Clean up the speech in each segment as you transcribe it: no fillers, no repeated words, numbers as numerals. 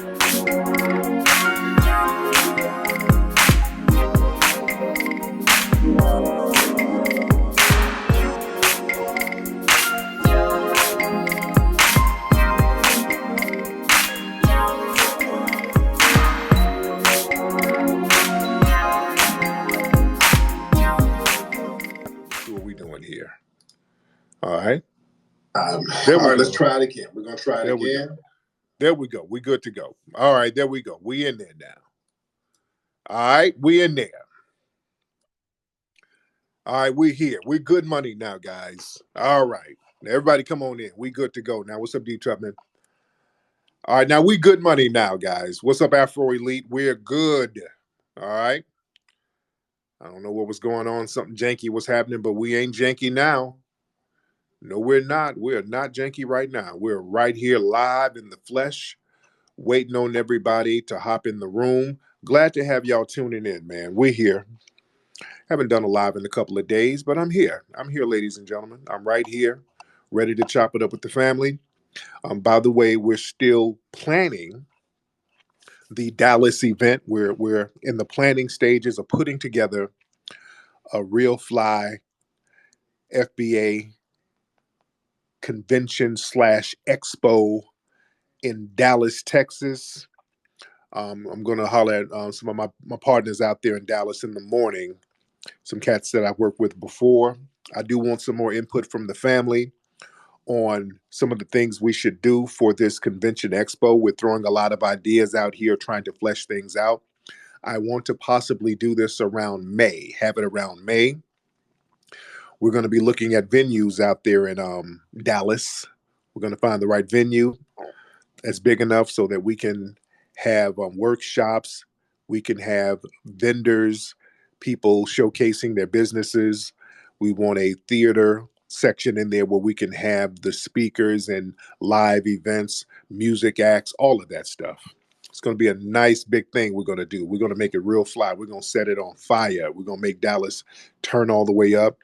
See what we doing here. All right. All There we right, let's go. try it again. We're gonna try it There we again. There we go. We good to go. All right, there we go. We in there now. All right, we in there. All right, we here. We good money now, guys. All right. Now, everybody come on in. We good to go. Now, what's up, D Trupman? All right, now we good money now, guys. What's up, Afro Elite? We're good. All right. I don't know what was going on. Something janky was happening, but we ain't janky now. No, we're not. We're not janky right now. We're right here live in the flesh, waiting on everybody to hop in the room. Glad to have y'all tuning in, man. We're here. Haven't done a live in a couple of days, but I'm here. I'm here, ladies and gentlemen. I'm right here, ready to chop it up with the family. By the way, we're still planning the Dallas event. We're in the planning stages of putting together a real fly FBA convention slash expo in Dallas, Texas. I'm going to holler at some of my partners out there in Dallas in the morning, some cats that I've worked with before. I do want some more input from the family on some of the things we should do for this convention expo. We're throwing a lot of ideas out here, trying to flesh things out. I want to possibly do this around May, have it around May. We're going to be looking at venues out there in Dallas. We're going to find the right venue that's big enough so that we can have workshops, we can have vendors, people showcasing their businesses. We want a theater section in there where we can have the speakers and live events, music acts, all of that stuff. It's going to be a nice big thing we're going to do. We're going to make it real fly. We're going to set it on fire. We're going to make Dallas turn all the way up.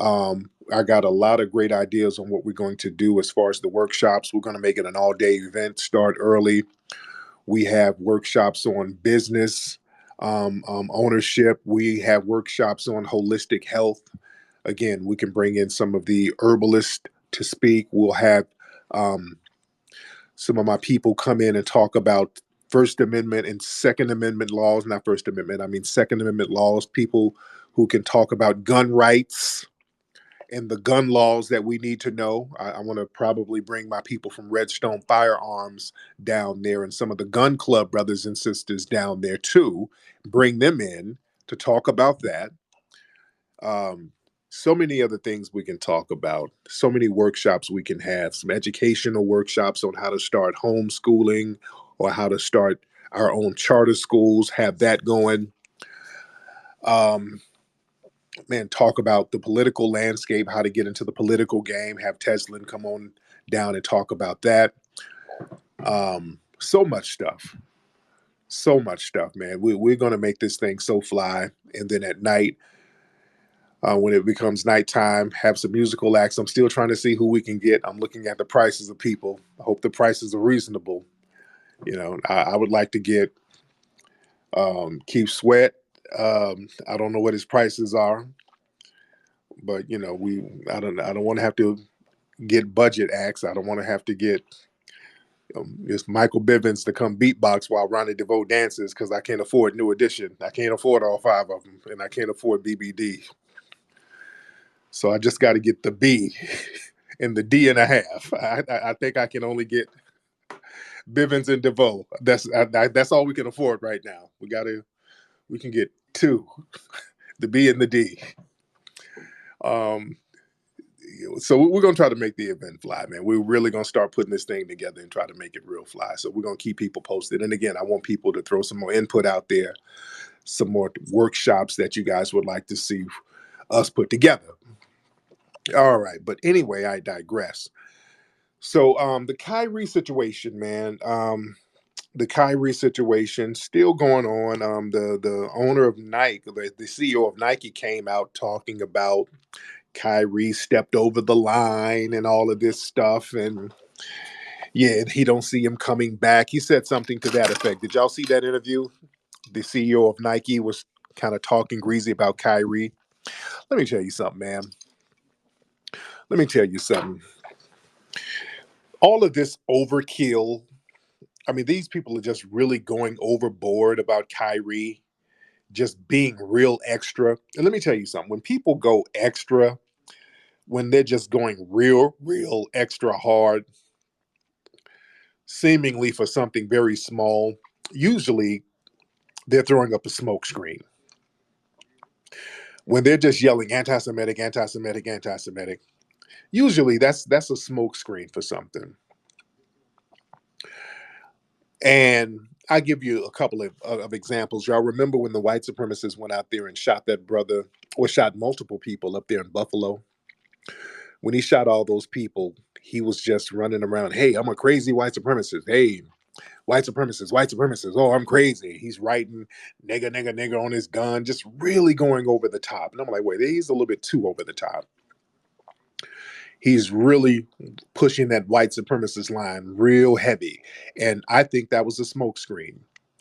I got a lot of great ideas on what we're going to do as far as the workshops. We're going to make it an all-day event, start early. We have workshops on business, ownership. We have workshops on holistic health. Again, we can bring in some of the herbalists to speak. We'll have some of my people come in and talk about First Amendment and Second Amendment laws, not First Amendment, I mean Second Amendment laws, people who can talk about gun rights and the gun laws that we need to know. I want to probably bring my people from Redstone Firearms down there and some of the gun club brothers and sisters down there too, bring them in to talk about that. So many other things we can talk about, so many workshops we can have, some educational workshops on how to start homeschooling or how to start our own charter schools, have that going. Man, talk about the political landscape, how to get into the political game, have Teslin come on down and talk about that. So much stuff. So much stuff, man. We're going to make this thing so fly. And then at night, when it becomes nighttime, have some musical acts. I'm still trying to see who we can get. I'm looking at the prices of people. I hope the prices are reasonable. You know, I would like to get Keith Sweat. I don't know what his prices are, but you know, I don't want to have to get budget acts. I don't want to have to get it's Michael Bivins to come beatbox while Ronnie DeVoe dances because I can't afford New Edition. I can't afford all five of them, and I can't afford BBD. So I just got to get the B and the D and a half. I think I can only get Bivins and DeVoe. That's all we can afford right now. We can get two, the B and the D. So we're gonna try to make the event fly, man. We're really gonna start putting this thing together and try to make it real fly. So we're gonna keep people posted. And again, I want people to throw some more input out there, some more workshops that you guys would like to see us put together. All right, but anyway, I digress. So the Kyrie situation, man. The Kyrie situation still going on. The owner of Nike, the CEO of Nike, came out talking about Kyrie stepped over the line and all of this stuff. And Yeah, he don't see him coming back. He said something to that effect. Did y'all see that interview? The CEO of Nike was kind of talking greasy about Kyrie. Let me tell you something, man. Let me tell you something. All of this overkill. I mean, these people are just really going overboard about Kyrie, just being real extra. And let me tell you something. When people go extra, when they're just going real extra hard, seemingly for something very small, usually they're throwing up a smoke screen. When they're just yelling anti-Semitic, anti-Semitic, anti-Semitic, usually that's a smoke screen for something. And I give you a couple of examples. Y'all remember when the white supremacists went out there and shot that brother, or shot multiple people up there in Buffalo? When he shot all those people, he was just running around. Hey, I'm a crazy white supremacist. Hey, white supremacists, white supremacists. Oh, I'm crazy. He's writing nigga, nigga, nigga on his gun, just really going over the top. And I'm like, wait, he's a little bit too over the top. He's really pushing that white supremacist line real heavy. And I think that was a smokescreen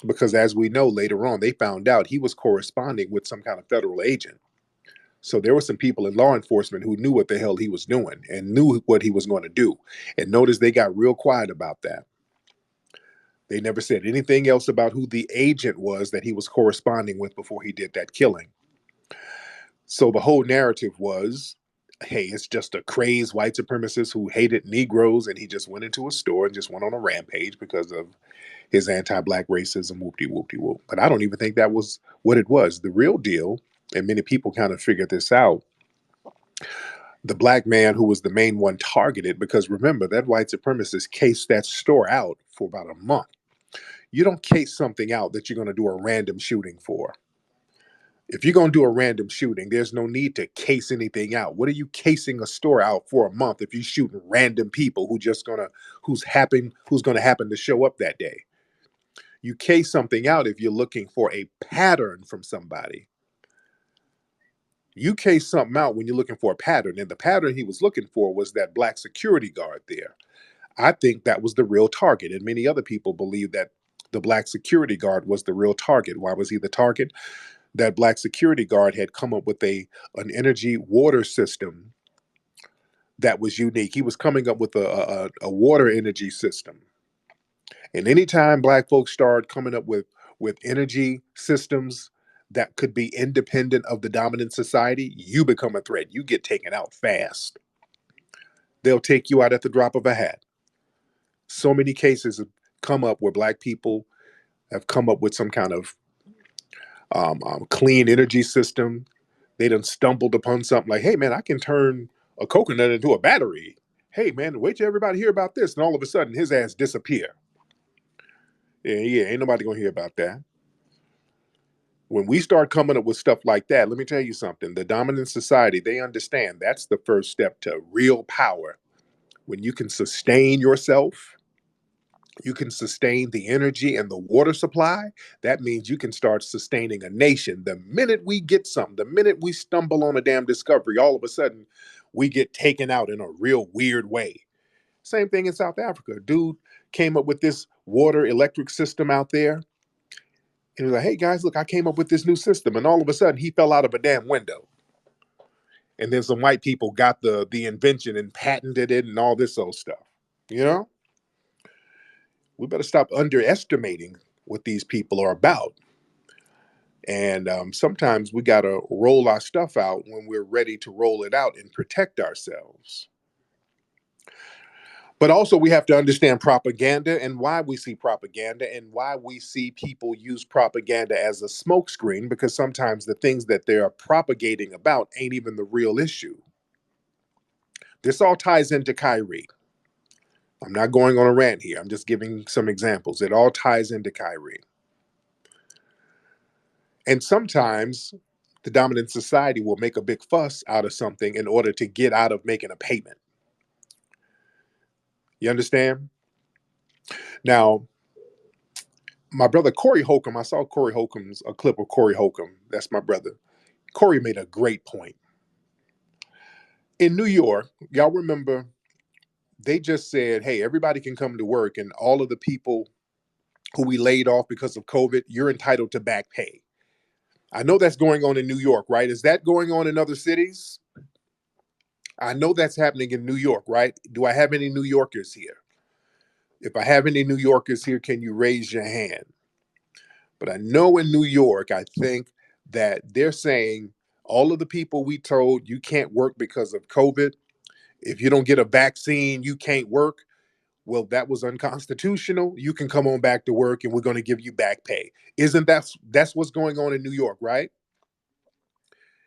because, as we know later on, they found out he was corresponding with some kind of federal agent. So there were some people in law enforcement who knew what the hell he was doing and knew what he was going to do. And notice they got real quiet about that. They never said anything else about who the agent was that he was corresponding with before he did that killing. So the whole narrative was, hey, it's just a crazed white supremacist who hated Negroes and he just went into a store and just went on a rampage because of his anti-black racism, whoopty whoopty whoop. But I don't even think that was what it was. The real deal, and many people kind of figured this out, the black man who was the main one targeted, because remember, that white supremacist cased that store out for about a month. You don't case something out that you're going to do a random shooting for. If you're going to do a random shooting, there's no need to case anything out. What are you casing a store out for a month if you're shooting random people who's going to happen to show up that day? You case something out if you're looking for a pattern from somebody. You case something out when you're looking for a pattern, and the pattern he was looking for was that black security guard there. I think that was the real target, and many other people believe that the black security guard was the real target. Why was he the target? That black security guard had come up with an energy water system that was unique. He was coming up with a water energy system. And anytime black folks start coming up with energy systems that could be independent of the dominant society, you become a threat. You get taken out fast. They'll take you out at the drop of a hat. So many cases have come up where black people have come up with some kind of clean energy system. They done stumbled upon something like, hey man, I can turn a coconut into a battery. Hey man, wait till everybody hear about this. And all of a sudden his ass disappear. Yeah, ain't nobody gonna hear about that. When we start coming up with stuff like that, let me tell you something. The dominant society, they understand that's the first step to real power. When you can sustain yourself, you can sustain the energy and the water supply. That means you can start sustaining a nation. The minute we get something, the minute we stumble on a damn discovery, all of a sudden we get taken out in a real weird way. Same thing in South Africa. Dude came up with this water electric system out there. And he was like, hey guys, look, I came up with this new system. And all of a sudden he fell out of a damn window. And then some white people got the invention and patented it and all this old stuff. You know? We better stop underestimating what these people are about. And sometimes we got to roll our stuff out when we're ready to roll it out and protect ourselves. But also, we have to understand propaganda and why we see propaganda and why we see people use propaganda as a smokescreen, because sometimes the things that they're propagating about ain't even the real issue. This all ties into Kyrie. I'm not going on a rant here. I'm just giving some examples. It all ties into Kyrie. And sometimes the dominant society will make a big fuss out of something in order to get out of making a payment. You understand? Now, my brother Corey Holcomb, I saw Corey Holcomb's a clip of Corey Holcomb. That's my brother. Corey made a great point. In New York, y'all remember They just said, hey, everybody can come to work, and all of the people who we laid off because of COVID, you're entitled to back pay. I know that's going on in New York, right? Is that going on in other cities? I know that's happening in New York, right? Do I have any New Yorkers here? If I have any New Yorkers here, can you raise your hand? But I know in New York, I think that they're saying all of the people we told you can't work because of COVID, if you don't get a vaccine, you can't work. Well, that was unconstitutional. You can come on back to work and we're going to give you back pay. Isn't that's what's going on in New York, right?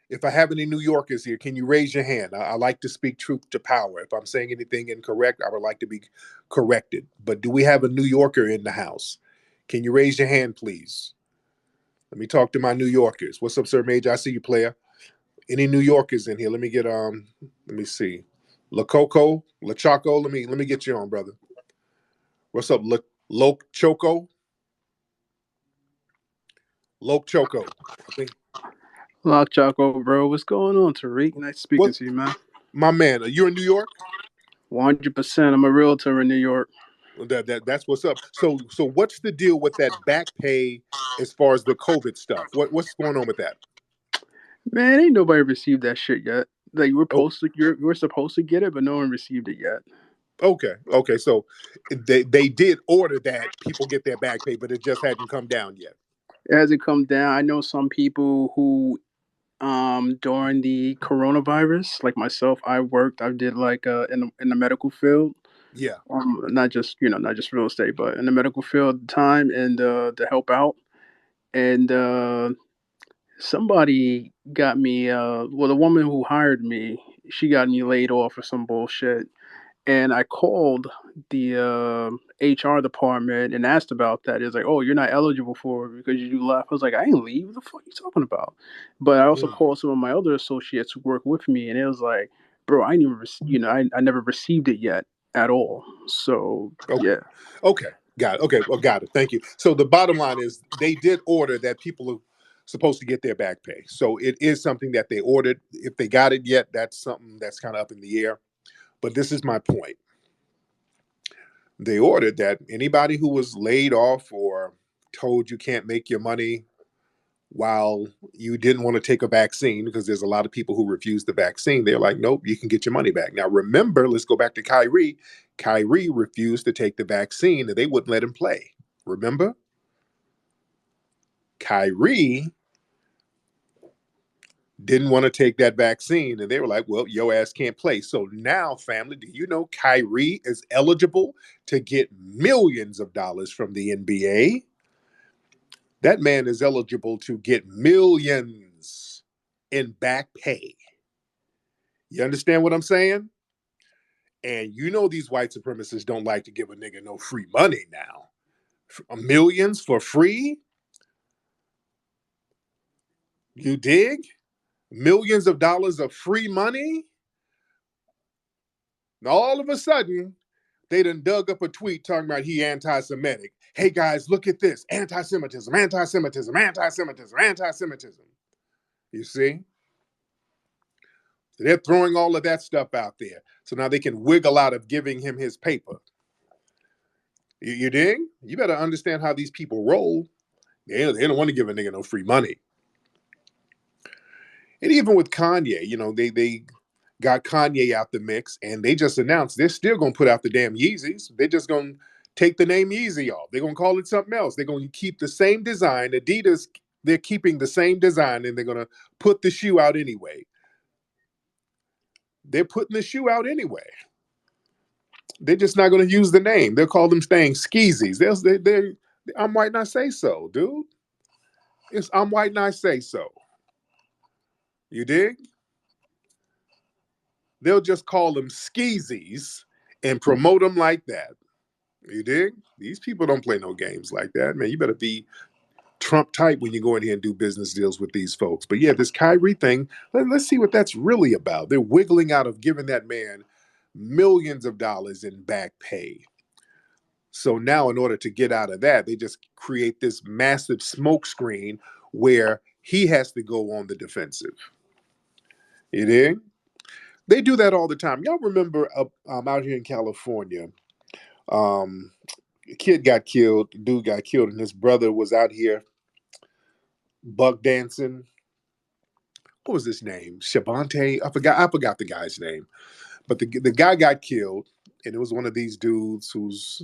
If I have any New Yorkers here, can you raise your hand? I like to speak truth to power. If I'm saying anything incorrect, I would like to be corrected. But do we have a New Yorker in the house? Can you raise your hand, please? Let me talk to my New Yorkers. What's up, Sir Major? I see you, player. Any New Yorkers in here? Let me get let me see. La Coco, La Choco, let me get you on, brother. What's up, Loke Choco? Loke Choco. I think Lock Choco, bro. What's going on, Tariq? Nice speaking what to you, man. my man, are you in New York? 100%. I'm a realtor in New York. That's what's up. So what's the deal with that back pay as far as the COVID stuff? What's going on with that? Man, ain't nobody received that shit yet. Like Oh, you were supposed to get it, but no one received it yet. okay. So they did order that people get their back pay, but it just hadn't come down yet. It hasn't come down. I know some people who during the coronavirus, like myself, I did like in the medical field. Yeah. Not just not just real estate, but in the medical field at the time and to help out. And somebody got me well, the woman who hired me, she got me laid off for some bullshit, and I called the HR department and asked about that. It's like, oh, you're not eligible for it because you left. I was like, I ain't leave. What the fuck are you talking about? But I also Mm. called some of my other associates who work with me, and it was like, bro, I never I never received it yet at all. So Okay. yeah. Okay. Got it. Okay. Well, got it. Thank you. So the bottom line is they did order that people are supposed to get their back pay. So it is something that they ordered. If they got it yet, that's something that's kind of up in the air. But this is my point. They ordered that anybody who was laid off or told you can't make your money while you didn't want to take a vaccine, because there's a lot of people who refuse the vaccine, they're like, nope, you can get your money back. Now, remember, let's go back to Kyrie. Kyrie refused to take the vaccine and they wouldn't let him play. Remember? Kyrie didn't want to take that vaccine and they were like, well, your ass can't play. So now, family, do you know Kyrie is eligible to get millions of dollars from the NBA? That man is eligible to get millions in back pay. You understand what I'm saying? And you know these white supremacists don't like to give a nigga no free money now. Millions for free? You dig? Millions of dollars of free money? And all of a sudden, they done dug up a tweet talking about he anti-Semitic. Hey guys, look at this. Anti-Semitism, anti-Semitism, anti-Semitism, anti-Semitism. You see? So they're throwing all of that stuff out there. So now they can wiggle out of giving him his paper. You dig? You better understand how these people roll. They don't want to give a nigga no free money. And even with Kanye, they got Kanye out the mix and they just announced they're still gonna put out the damn Yeezys. They're just gonna take the name Yeezy off. They're gonna call it something else. They're gonna keep the same design. Adidas, they're keeping the same design and they're gonna put the shoe out anyway. They're putting the shoe out anyway. They're just not gonna use the name. They'll call them things Skeezies. They're I'm white not say so, dude. It's I'm white not say so. You dig? They'll just call them skeezies and promote them like that. You dig? These people don't play no games like that, man. You better be Trump type when you go in here and do business deals with these folks. But yeah, this Kyrie thing, let's see what that's really about. They're wiggling out of giving that man millions of dollars in back pay. So now, in order to get out of that, they just create this massive smokescreen where he has to go on the defensive. You dig? They do that all the time. Y'all remember out here in California, um, a kid got killed, dude got killed, and his brother was out here buck dancing. What was his name? Shabante? I forgot the guy's name. But the guy got killed, and it was one of these dudes who's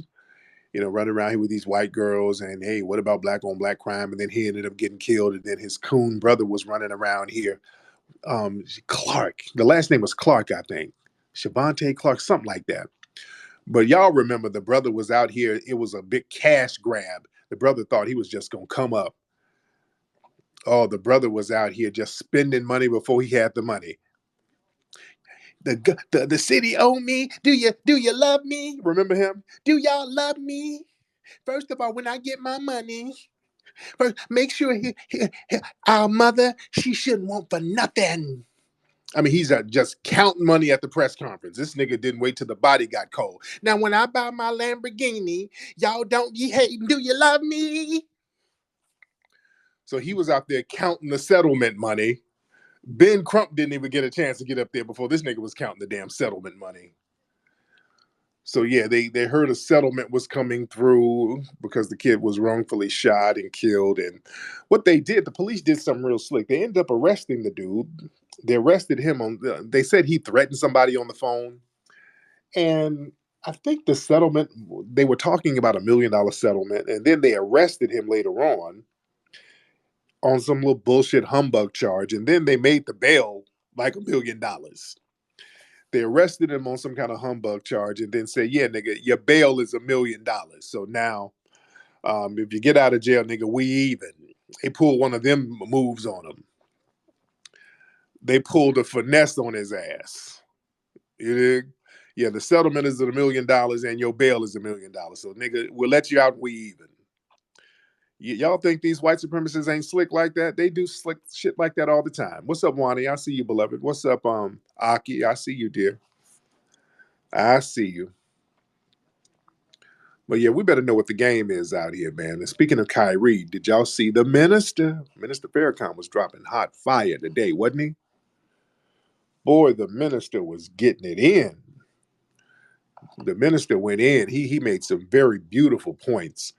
running around here with these white girls, and hey, what about black on black crime? And then he ended up getting killed, and then his coon brother was running around here. Clark. The last name was Clark, I think. Shavante Clark, something like that. But y'all remember the brother was out here. It was a big cash grab. The brother thought he was just gonna come up. Oh, the brother was out here just spending money before he had the money. The city owe me. Do you love me? Remember him? Do y'all love me? First of all, when I get my money, first make sure our mother, she shouldn't want for nothing. I mean, he's just counting money at the press conference. This nigga didn't wait till the body got cold. Now, when I buy my Lamborghini, y'all don't be hating. Do you love me? So he was out there counting the settlement money. Ben Crump didn't even get a chance to get up there before this nigga was counting the damn settlement money. So yeah, they heard a settlement was coming through because the kid was wrongfully shot and killed. And what they did, the police did something real slick. They ended up arresting the dude. They arrested him on. They said he threatened somebody on the phone, and I think the settlement they were talking about $1 million settlement, and then they arrested him later on some little bullshit humbug charge, and then they made the bail like $1 million. They arrested him on some kind of humbug charge and then said, yeah, nigga, your bail is $1 million. So now, if you get out of jail, nigga, we even. They pulled one of them moves on him. They pulled a finesse on his ass. You dig? Yeah, the settlement is $1 million and your bail is $1 million. So, nigga, we'll let you out, we even. Y'all think these white supremacists ain't slick like that? They do slick shit like that all the time. What's up, Wani? I see you, beloved. What's up, Aki? I see you, dear. I see you. But yeah, we better know what the game is out here, man. And speaking of Kyrie, did y'all see the minister? Minister Farrakhan was dropping hot fire today, wasn't he? Boy, the minister was getting it in. The minister went in. He made some very beautiful points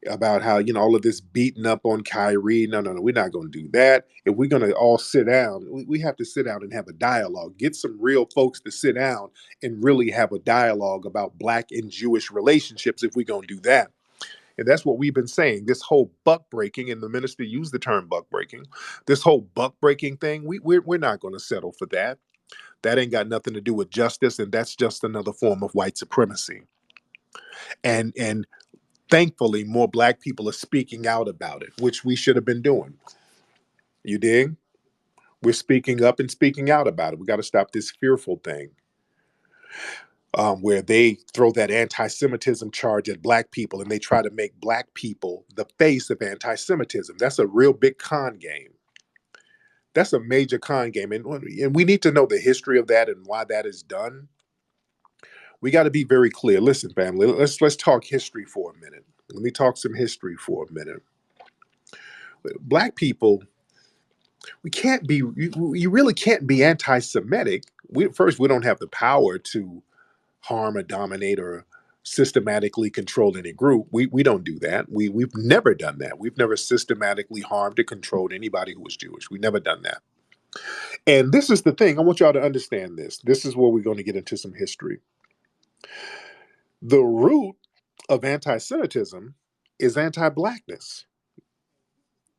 about how, all of this beating up on Kyrie. No, we're not going to do that. If we're going to all sit down, we have to sit down and have a dialogue. Get some real folks to sit down and really have a dialogue about Black and Jewish relationships if we're going to do that. And that's what we've been saying. This whole buck breaking, and the minister used the term buck breaking, this whole buck breaking thing, we're not going to settle for that. That ain't got nothing to do with justice, and that's just another form of white supremacy. And thankfully, more Black people are speaking out about it, which we should have been doing. You dig? We're speaking up and speaking out about it. We got to stop this fearful thing. Where they throw that anti-Semitism charge at Black people and they try to make Black people the face of anti-Semitism. That's a real big con game. That's a major con game. And we need to know the history of that and why that is done. We got to be very clear. Listen, family, let's talk history for a minute. Let me talk some history for a minute. Black people, you really can't be anti-Semitic. First, we don't have the power to harm or dominate or systematically control any group. We don't do that. We've never done that. We've never systematically harmed or controlled anybody who was Jewish. We've never done that. And this is the thing. I want y'all to understand this. This is where we're going to get into some history. The root of anti-Semitism is anti-Blackness.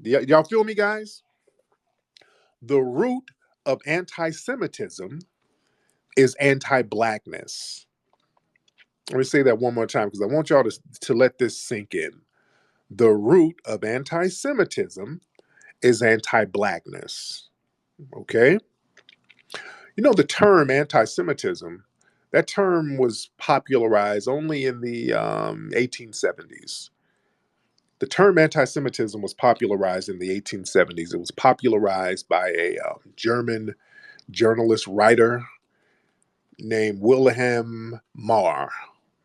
Y'all feel me, guys? The root of anti-Semitism is anti-Blackness. Let me say that one more time because I want y'all to let this sink in. The root of anti-Semitism is anti-Blackness. Okay? The term anti-Semitism, that term was popularized only in the 1870s. The term anti-Semitism was popularized in the 1870s. It was popularized by a German journalist writer named Wilhelm Marr.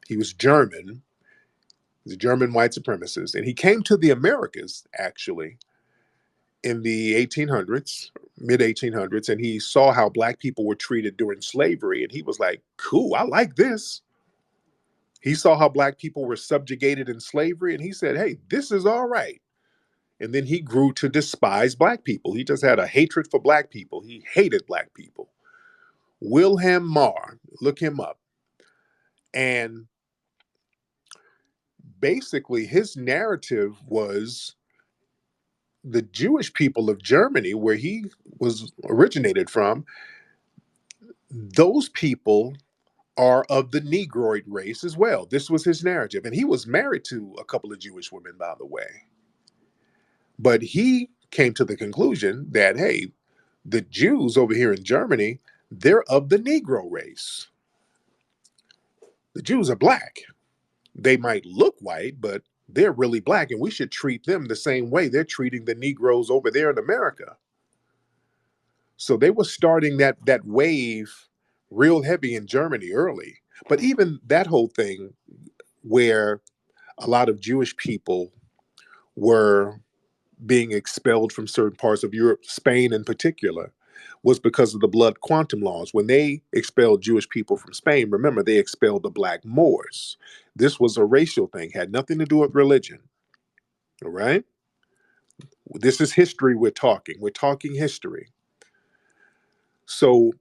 He was German. He's a German white supremacist. And he came to the Americas, actually, in the 1800s, mid 1800s, and he saw how black people were treated during slavery, and he was like, "Cool, I like this." He saw how black people were subjugated in slavery, and he said, "Hey, this is all right." And then he grew to despise black people. He just had a hatred for black people. He hated black people. Wilhelm Marr, look him up. And basically, his narrative was the Jewish people of Germany, where he was originated from, those people are of the Negroid race as well. This was his narrative. And he was married to a couple of Jewish women, by the way. But he came to the conclusion that, hey, the Jews over here in Germany, they're of the Negro race. The Jews are black. They might look white, but they're really black, and we should treat them the same way they're treating the Negroes over there in America. So they were starting that wave real heavy in Germany early. But even that whole thing where a lot of Jewish people were being expelled from certain parts of Europe, Spain in particular, was because of the blood quantum laws. When they expelled Jewish people from Spain, remember, they expelled the black Moors. This was a racial thing, had nothing to do with religion. All right? This is history we're talking. We're talking history. So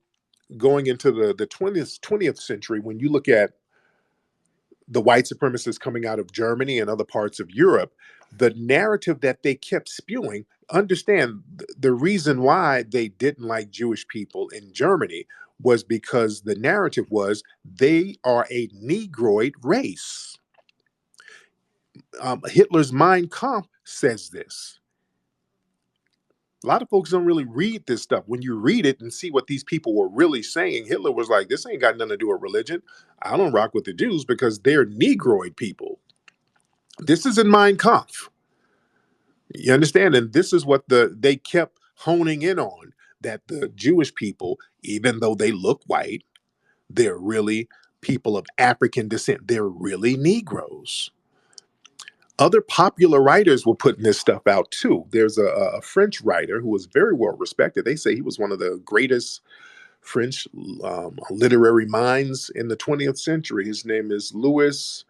going into the 20th century, when you look at the white supremacists coming out of Germany and other parts of Europe, the narrative that they kept spewing, understand the reason why they didn't like Jewish people in Germany was because the narrative was they are a Negroid race. Hitler's Mein Kampf says this. A lot of folks don't really read this stuff. When you read it and see what these people were really saying, Hitler was like, this ain't got nothing to do with religion. I don't rock with the Jews because they're Negroid people. This is in Mein Kampf. You understand? And this is what they kept honing in on, that the Jewish people, even though they look white, they're really people of African descent. They're really Negroes. Other popular writers were putting this stuff out too. There's a French writer who was very well respected. They say he was one of the greatest French literary minds in the 20th century. His name is Louis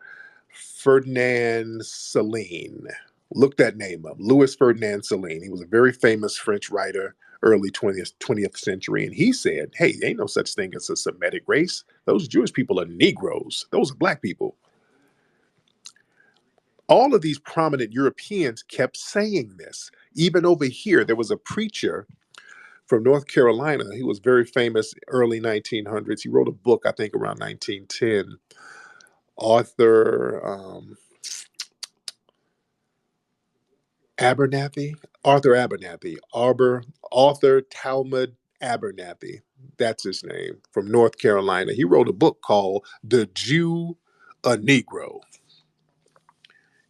Ferdinand Céline. Look that name up. Louis Ferdinand Céline. He was a very famous French writer, early 20th century. And he said, hey, ain't no such thing as a Semitic race. Those Jewish people are Negroes. Those are black people. All of these prominent Europeans kept saying this. Even over here, there was a preacher from North Carolina. He was very famous early 1900s. He wrote a book, I think, around 1910. Arthur Abernathy, Arthur Talmud Abernathy. That's his name, from North Carolina. He wrote a book called The Jew, a Negro.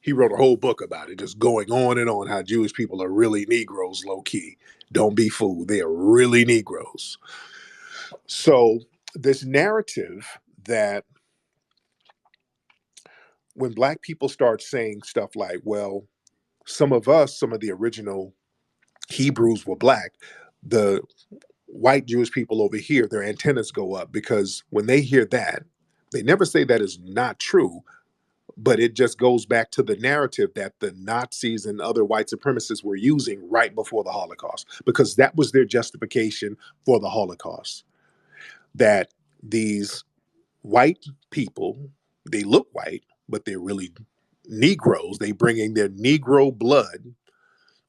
He wrote a whole book about it, just going on and on how Jewish people are really Negroes, low key. Don't be fooled. They are really Negroes. So, this narrative that when black people start saying stuff like, well, some of the original Hebrews were black, the white Jewish people over here, their antennas go up because when they hear that, they never say that is not true, but it just goes back to the narrative that the Nazis and other white supremacists were using right before the Holocaust, because that was their justification for the Holocaust. That these white people, they look white, but they're really Negroes. They bring in their Negro blood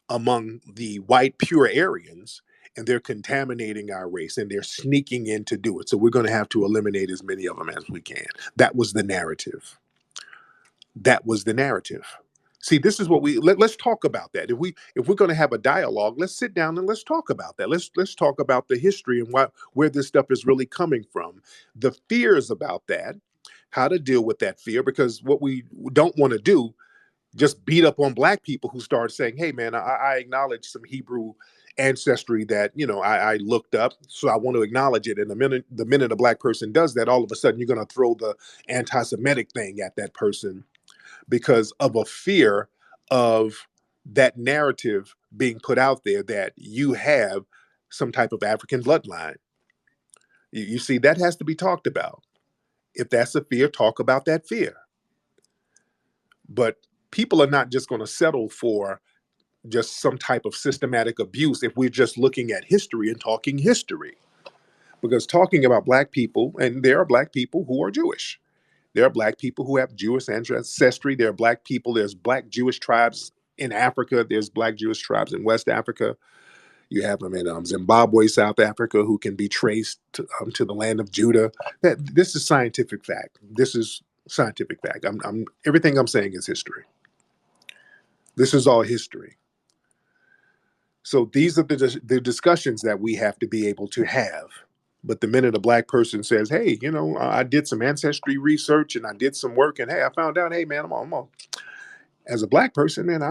among the white pure Aryans, and they're contaminating our race and they're sneaking in to do it. So we're going to have to eliminate as many of them as we can. That was the narrative. That was the narrative. See, this is what let's talk about that. If we're going to have a dialogue, let's sit down and let's talk about that. Let's talk about the history and where this stuff is really coming from. The fears about that, how to deal with that fear, because what we don't want to do, just beat up on black people who start saying, hey man, I acknowledge some Hebrew ancestry that I looked up, so I want to acknowledge it. And the minute a black person does that, all of a sudden you're going to throw the anti-Semitic thing at that person because of a fear of that narrative being put out there that you have some type of African bloodline. You see, that has to be talked about. If that's a fear, talk about that fear. But people are not just going to settle for just some type of systematic abuse if we're just looking at history and talking history. Because talking about black people, and there are black people who are Jewish. There are black people who have Jewish ancestry. There are black people. There's black Jewish tribes in Africa. There's black Jewish tribes in West Africa. You have them in Zimbabwe, South Africa, who can be traced to the land of Judah. This is scientific fact. This is scientific fact. Everything I'm saying is history. This is all history. So these are the discussions that we have to be able to have. But the minute a black person says, "Hey, I did some ancestry research and I did some work, and hey, I found out, hey, man, as a black person, man,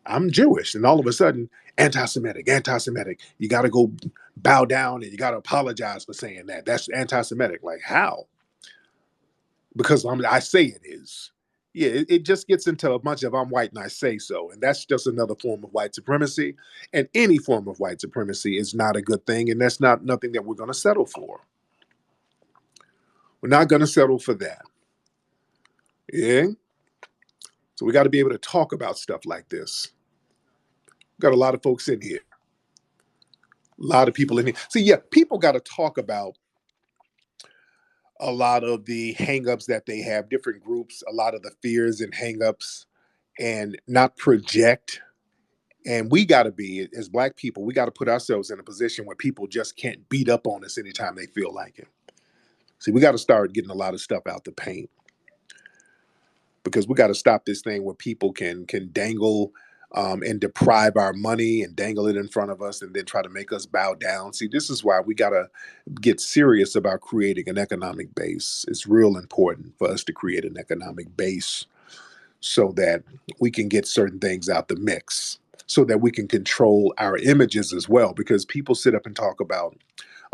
I'm Jewish," and all of a sudden, anti-Semitic, anti-Semitic. You got to go bow down and you got to apologize for saying that. That's anti-Semitic. Like how? Because I say it is. Yeah, it just gets into a bunch of "I'm white and I say so," and that's just another form of white supremacy. And any form of white supremacy is not a good thing, and that's not nothing that we're going to settle for. We're not going to settle for that. Yeah. So we got to be able to talk about stuff like this. We've got a lot of folks in here. A lot of people in here. See, yeah, people got to talk about a lot of the hangups that they have, different groups, a lot of the fears and hangups, and not project. And we got to be, as black people, we got to put ourselves in a position where people just can't beat up on us anytime they feel like it. See, we got to start getting a lot of stuff out the paint, because we got to stop this thing where people can dangle and deprive our money and dangle it in front of us and then try to make us bow down. See, this is why we got to get serious about creating an economic base. It's real important for us to create an economic base so that we can get certain things out the mix, so that we can control our images as well. Because people sit up and talk about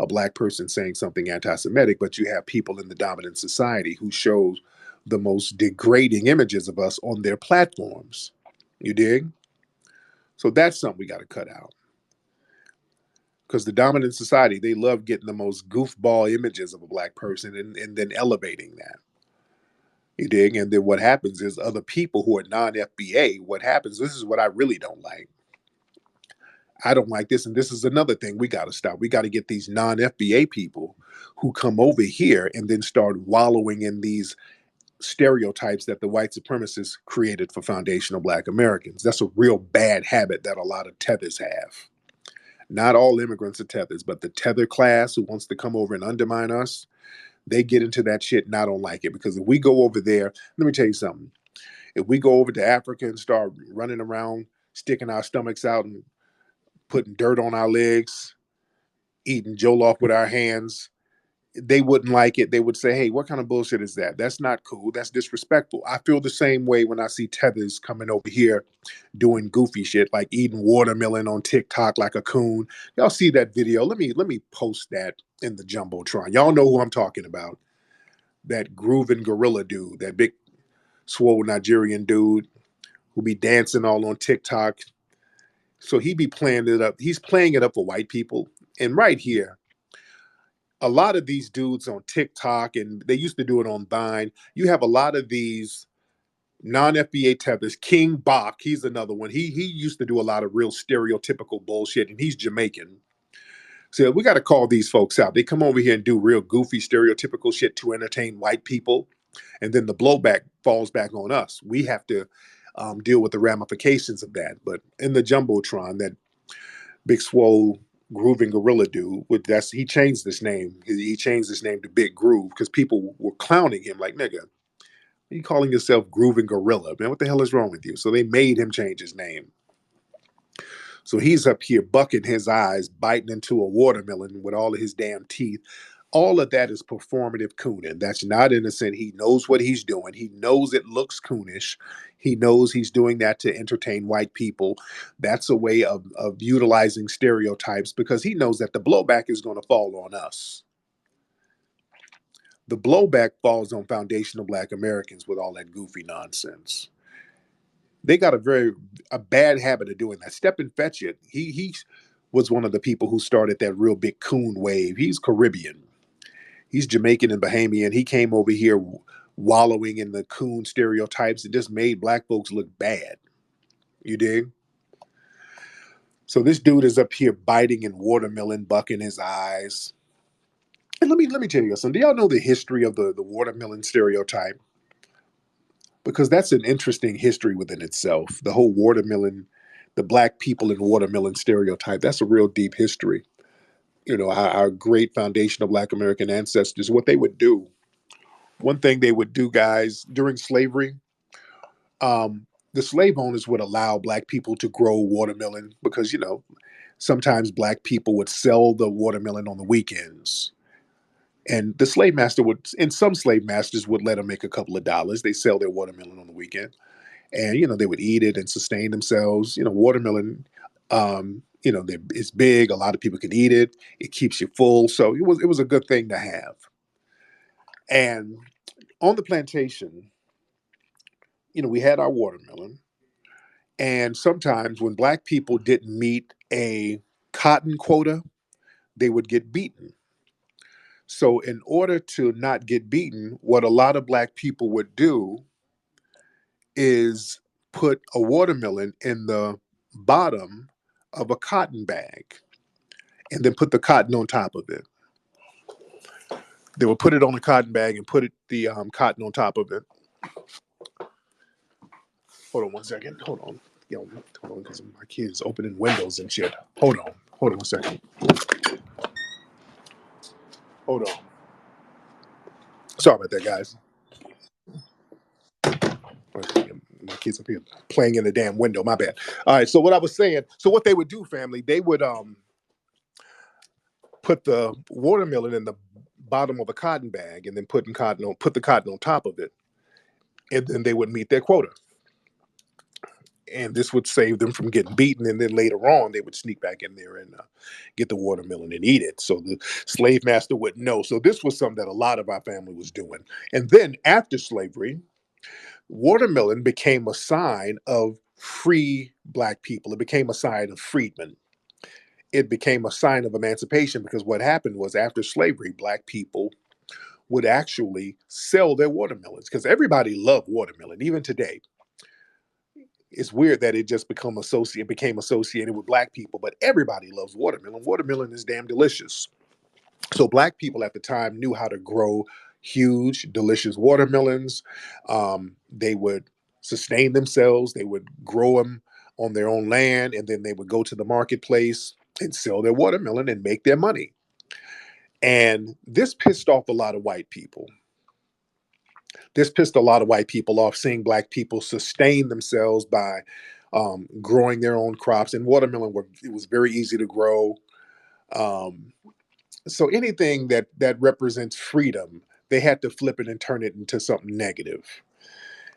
a black person saying something anti-Semitic, but you have people in the dominant society who show the most degrading images of us on their platforms. You dig? So that's something we got to cut out. Because the dominant society, they love getting the most goofball images of a black person and then elevating that. You dig? And then what happens is other people who are non-FBA, what happens, this is what I really don't like. I don't like this. And this is another thing we got to stop. We got to get these non-FBA people who come over here and then start wallowing in these stereotypes that the white supremacists created for foundational black Americans. That's a real bad habit that a lot of tethers have. Not all immigrants are tethers, but the tether class who wants to come over and undermine us, they get into that shit and I don't like it. Because if we go over there, let me tell you something. If we go over to Africa and start running around, sticking our stomachs out and putting dirt on our legs, eating jollof with our hands, they wouldn't like it. They would say, "Hey, what kind of bullshit is that? That's not cool. That's disrespectful." I feel the same way when I see tethers coming over here doing goofy shit like eating watermelon on TikTok like a coon. Y'all see that video? Let me post that in the jumbotron. Y'all know who I'm talking about. That grooving gorilla dude, that big swole Nigerian dude who be dancing all on TikTok. So he be playing it up. He's playing it up for white people. And right here, a lot of these dudes on TikTok, and they used to do it on Vine. You have a lot of these non-FBA tethers. King Bach, he's another one. He used to do a lot of real stereotypical bullshit, and he's Jamaican. So we got to call these folks out. They come over here and do real goofy, stereotypical shit to entertain white people, and then the blowback falls back on us. We have to deal with the ramifications of that. But in the jumbotron, that big swole grooving gorilla dude, he changed this name. He changed his name to Big Groove because people were clowning him like, "Nigga, you calling yourself grooving gorilla, man? What the hell is wrong with you?" So they made him change his name. So he's up here bucking his eyes, biting into a watermelon with all of his damn teeth. All of that is performative cooning. That's not innocent. He knows what he's doing. He knows it looks coonish. He knows he's doing that to entertain white people. That's a way of utilizing stereotypes because he knows that the blowback is going to fall on us. The blowback falls on foundational black Americans with all that goofy nonsense. They got a bad habit of doing that. Step and Fetch It. He was one of the people who started that real big coon wave. He's Caribbean. He's Jamaican and Bahamian. He came over here wallowing in the coon stereotypes and just made black folks look bad. You dig? So this dude is up here biting in watermelon, bucking his eyes. And let me tell you something. Do y'all know the history of the watermelon stereotype? Because that's an interesting history within itself. The whole watermelon, the black people in watermelon stereotype, that's a real deep history. You know, our great foundation of black American ancestors, what they would do. One thing they would do, guys, during slavery, the slave owners would allow black people to grow watermelon because, sometimes black people would sell the watermelon on the weekends. And the slave master would, and some slave masters would let them make a couple of dollars. They sell their watermelon on the weekend. And, they would eat it and sustain themselves. Watermelon, it's big. A lot of people can eat it. It keeps you full. So it was a good thing to have. And on the plantation, we had our watermelon. And sometimes when black people didn't meet a cotton quota, they would get beaten. So, in order to not get beaten, what a lot of black people would do is put a watermelon in the bottom of a cotton bag and then put the cotton on top of it. They would put it on a cotton bag and put the cotton on top of it. Hold on one second. Hold on. Hold on, because my kids opening windows and shit. Hold on. Hold on one second. Hold on. Sorry about that, guys. My kids up here playing in the damn window. My bad. All right. So what I was saying. So what they would do, family, they would put the watermelon in the bottom of a cotton bag and then put the cotton on top of it, and then they would meet their quota. And this would save them from getting beaten. And then later on, they would sneak back in there and get the watermelon and eat it. So the slave master would know. So this was something that a lot of our family was doing. And then after slavery, watermelon became a sign of free black people. It became a sign of freedmen. It became a sign of emancipation because what happened was after slavery, black people would actually sell their watermelons because everybody loved watermelon, even today. It's weird that it just became associated with black people, but everybody loves watermelon. Watermelon is damn delicious. So black people at the time knew how to grow huge, delicious watermelons. They would sustain themselves. They would grow them on their own land, and then they would go to the marketplace and sell their watermelon and make their money. And this pissed off a lot of white people. This pissed a lot of white people off seeing black people sustain themselves by growing their own crops. And it was very easy to grow. Um, so anything that represents freedom, they had to flip it and turn it into something negative.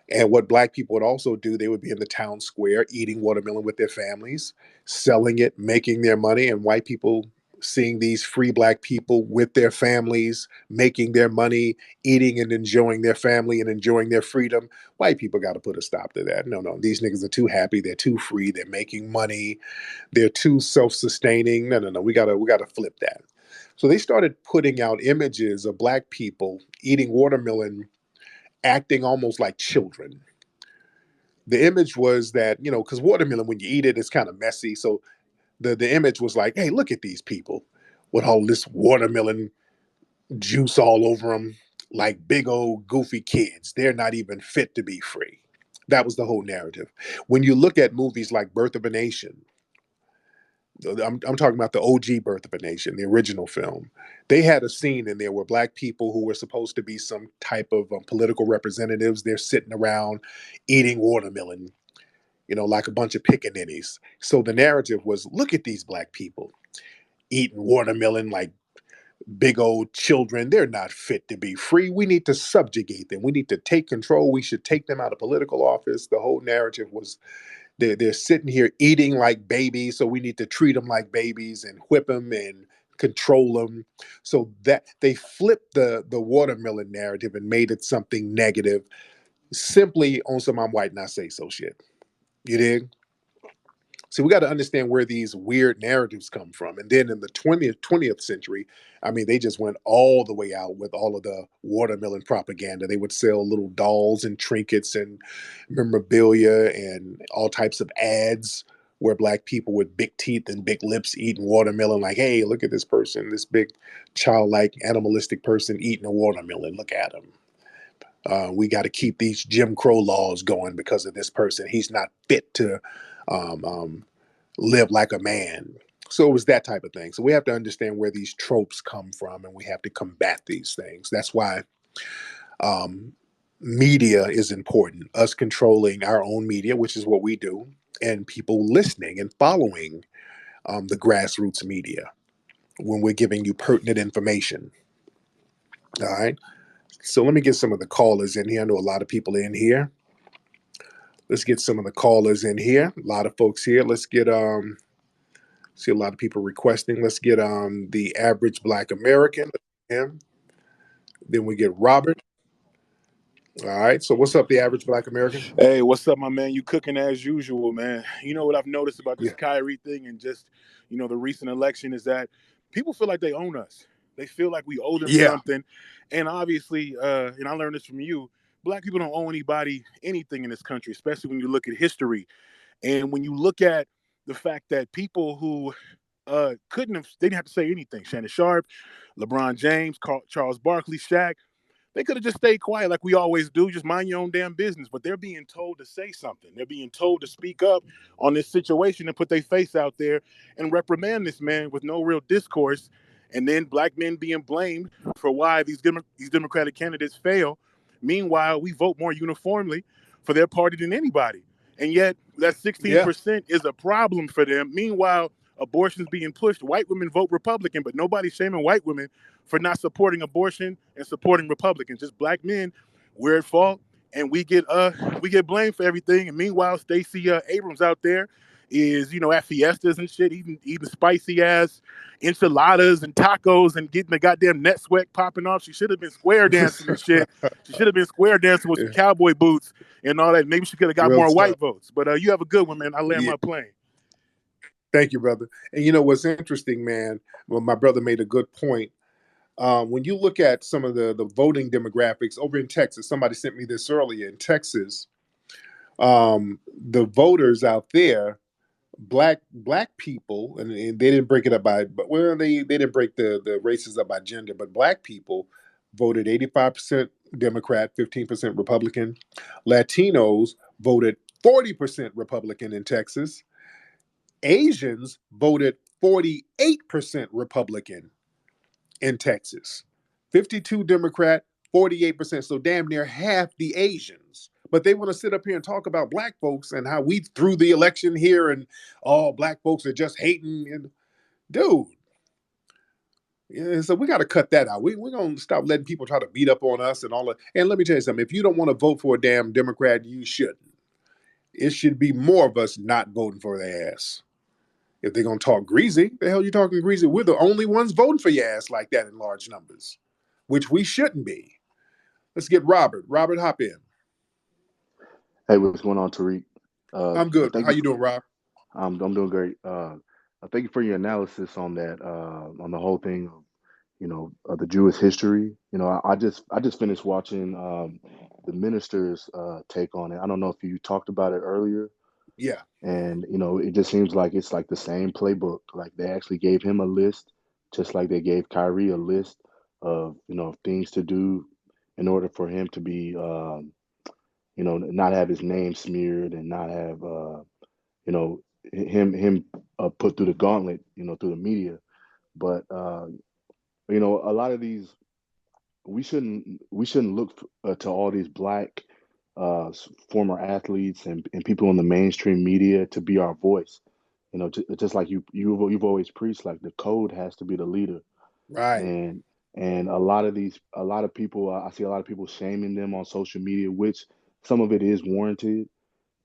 And what black people would also do, they would be in the town square eating watermelon with their families, selling it, making their money, and white people seeing these free black people with their families, making their money, eating and enjoying their family and enjoying their freedom. White people got to put a stop to that. No, no, these niggas are too happy. They're too free. They're making money. They're too self-sustaining. No, no, no. We gotta flip that. So they started putting out images of black people eating watermelon, acting almost like children. The image was that, because watermelon, when you eat it, it's kind of messy. So the image was like, hey, look at these people with all this watermelon juice all over them, like big old goofy kids. They're not even fit to be free. That was the whole narrative. When you look at movies like Birth of a Nation, I'm talking about the OG Birth of a Nation, the original film. They had a scene in there where black people who were supposed to be some type of political representatives, they're sitting around eating watermelon, like a bunch of pickaninnies. So the narrative was, look at these black people eating watermelon like big old children. They're not fit to be free. We need to subjugate them. We need to take control. We should take them out of political office. The whole narrative was they're sitting here eating like babies, so we need to treat them like babies and whip them and control them. So that they flipped the watermelon narrative and made it something negative, simply on some "I'm white, not say so" shit. You dig? So we got to understand where these weird narratives come from. And then in the 20th century, I mean, they just went all the way out with all of the watermelon propaganda. They would sell little dolls and trinkets and memorabilia and all types of ads where black people with big teeth and big lips eating watermelon, like, hey, look at this person, this big childlike animalistic person eating a watermelon. Look at him. We got to keep these Jim Crow laws going because of this person. He's not fit to um, um, live like a man. So it was that type of thing. So we have to understand where these tropes come from, and we have to combat these things. That's why um, media is important. Us controlling our own media, which is what we do, and people listening and following the grassroots media when we're giving you pertinent information. All right. So let me get some of the callers in here. I know a lot of people in here. Let's get some of the callers in here. A lot of folks here. Let's get see a lot of people requesting. Let's get the average black American. Him. Then we get Robert. All right. So what's up, the average black American? Hey, what's up, my man? You cooking as usual, man. You know what I've noticed about this Yeah. Kyrie thing and just, the recent election is that people feel like they own us. They feel like we owe them Yeah. something. And obviously, and I learned this from you, black people don't owe anybody anything in this country, especially when you look at history. And when you look at the fact that people who they didn't have to say anything. Shannon Sharp, LeBron James, Charles Barkley, Shaq, they could have just stayed quiet like we always do, just mind your own damn business. But they're being told to say something. They're being told to speak up on this situation and put their face out there and reprimand this man with no real discourse. And then black men being blamed for why these Democratic candidates fail. Meanwhile, we vote more uniformly for their party than anybody. And yet that Yeah. 16% is a problem for them. Meanwhile, abortion's being pushed. White women vote Republican, but nobody's shaming white women for not supporting abortion and supporting Republicans. Just black men, we're at fault, and we get blamed for everything. And meanwhile, Stacey Abrams out there is at fiestas and shit, eating spicy ass enchiladas and tacos and getting the goddamn net sweat popping off. She should have been square dancing and shit. She should have been square dancing with some Yeah. cowboy boots and all that. Maybe she could have got Real more tough. white votes. But you have a good one, man. I land Yeah. my plane. Thank you, brother. And you know what's interesting, man? Well, my brother made a good point. When you look at some of the voting demographics over in Texas, somebody sent me this earlier in Texas. The voters out there, black people, and they didn't break it up by, but well, they didn't break the races up by gender, but black people voted 85% Democrat, 15% Republican. Latinos voted 40% Republican in Texas. Asians voted 48% Republican in Texas. 52 Democrat, 48%. So damn near half the Asians. But they want to sit up here and talk about black folks and how we threw the election here and all black folks are just hating. And dude, yeah, so we got to cut that out. We're going to stop letting people try to beat up on us and all that. And let me tell you something. If you don't want to vote for a damn Democrat, you shouldn't. It should be more of us not voting for their ass. If they're going to talk greasy, the hell you talking greasy? We're the only ones voting for your ass like that in large numbers, which we shouldn't be. Let's get Robert. Robert, hop in. Hey, what's going on, Tariq? I'm good. Thank How you. you doing, Rob? I'm doing great. Thank you for your analysis on that, on the whole thing of the Jewish history. I just finished watching the minister's take on it. I don't know if you talked about it earlier, Yeah. and it just seems like it's like the same playbook. Like they actually gave him a list, just like they gave Kyrie a list of things to do in order for him to be not have his name smeared and not have you know him put through the gauntlet through the media. But a lot of these we shouldn't look to all these black former athletes and people in the mainstream media to be our voice. Just like you've always preached, like the code has to be the leader. Right. And a lot of people, I see a lot of people shaming them on social media, which some of it is warranted.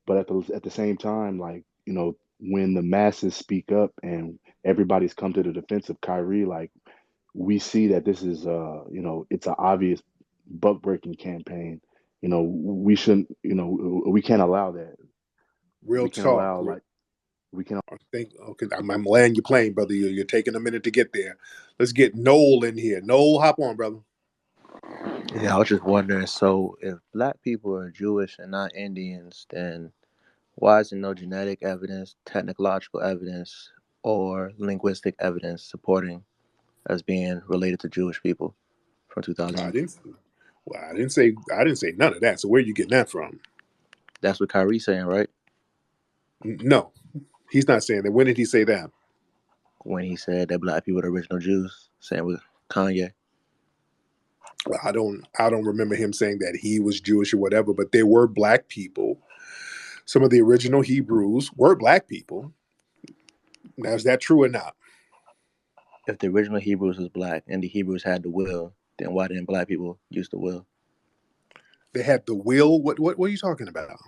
But at the same time, like when the masses speak up and everybody's come to the defense of Kyrie, like we see that this is it's an obvious buck breaking campaign. We shouldn't, we can't allow that. Real we can talk. allow like we can I think okay, I'm laying your plane, brother. You're taking a minute to get there. Let's get Noel in here. Noel, hop on, brother. Yeah, I was just wondering. So, if black people are Jewish and not Indians, then why is there no genetic evidence, technological evidence, or linguistic evidence supporting us being related to Jewish people from I 2000? didn't. Well, I didn't say none of that. So where are you getting that from? That's what Kyrie's saying, right? No, he's not saying that. When did he say that? When he said that black people are the original Jews, saying with Kanye. Well, I don't remember him saying that he was Jewish or whatever. But there were black people. Some of the original Hebrews were black people. Now, is that true or not? If the original Hebrews was black and the Hebrews had the will, then why didn't black people use the will? They had the will. What are you talking about?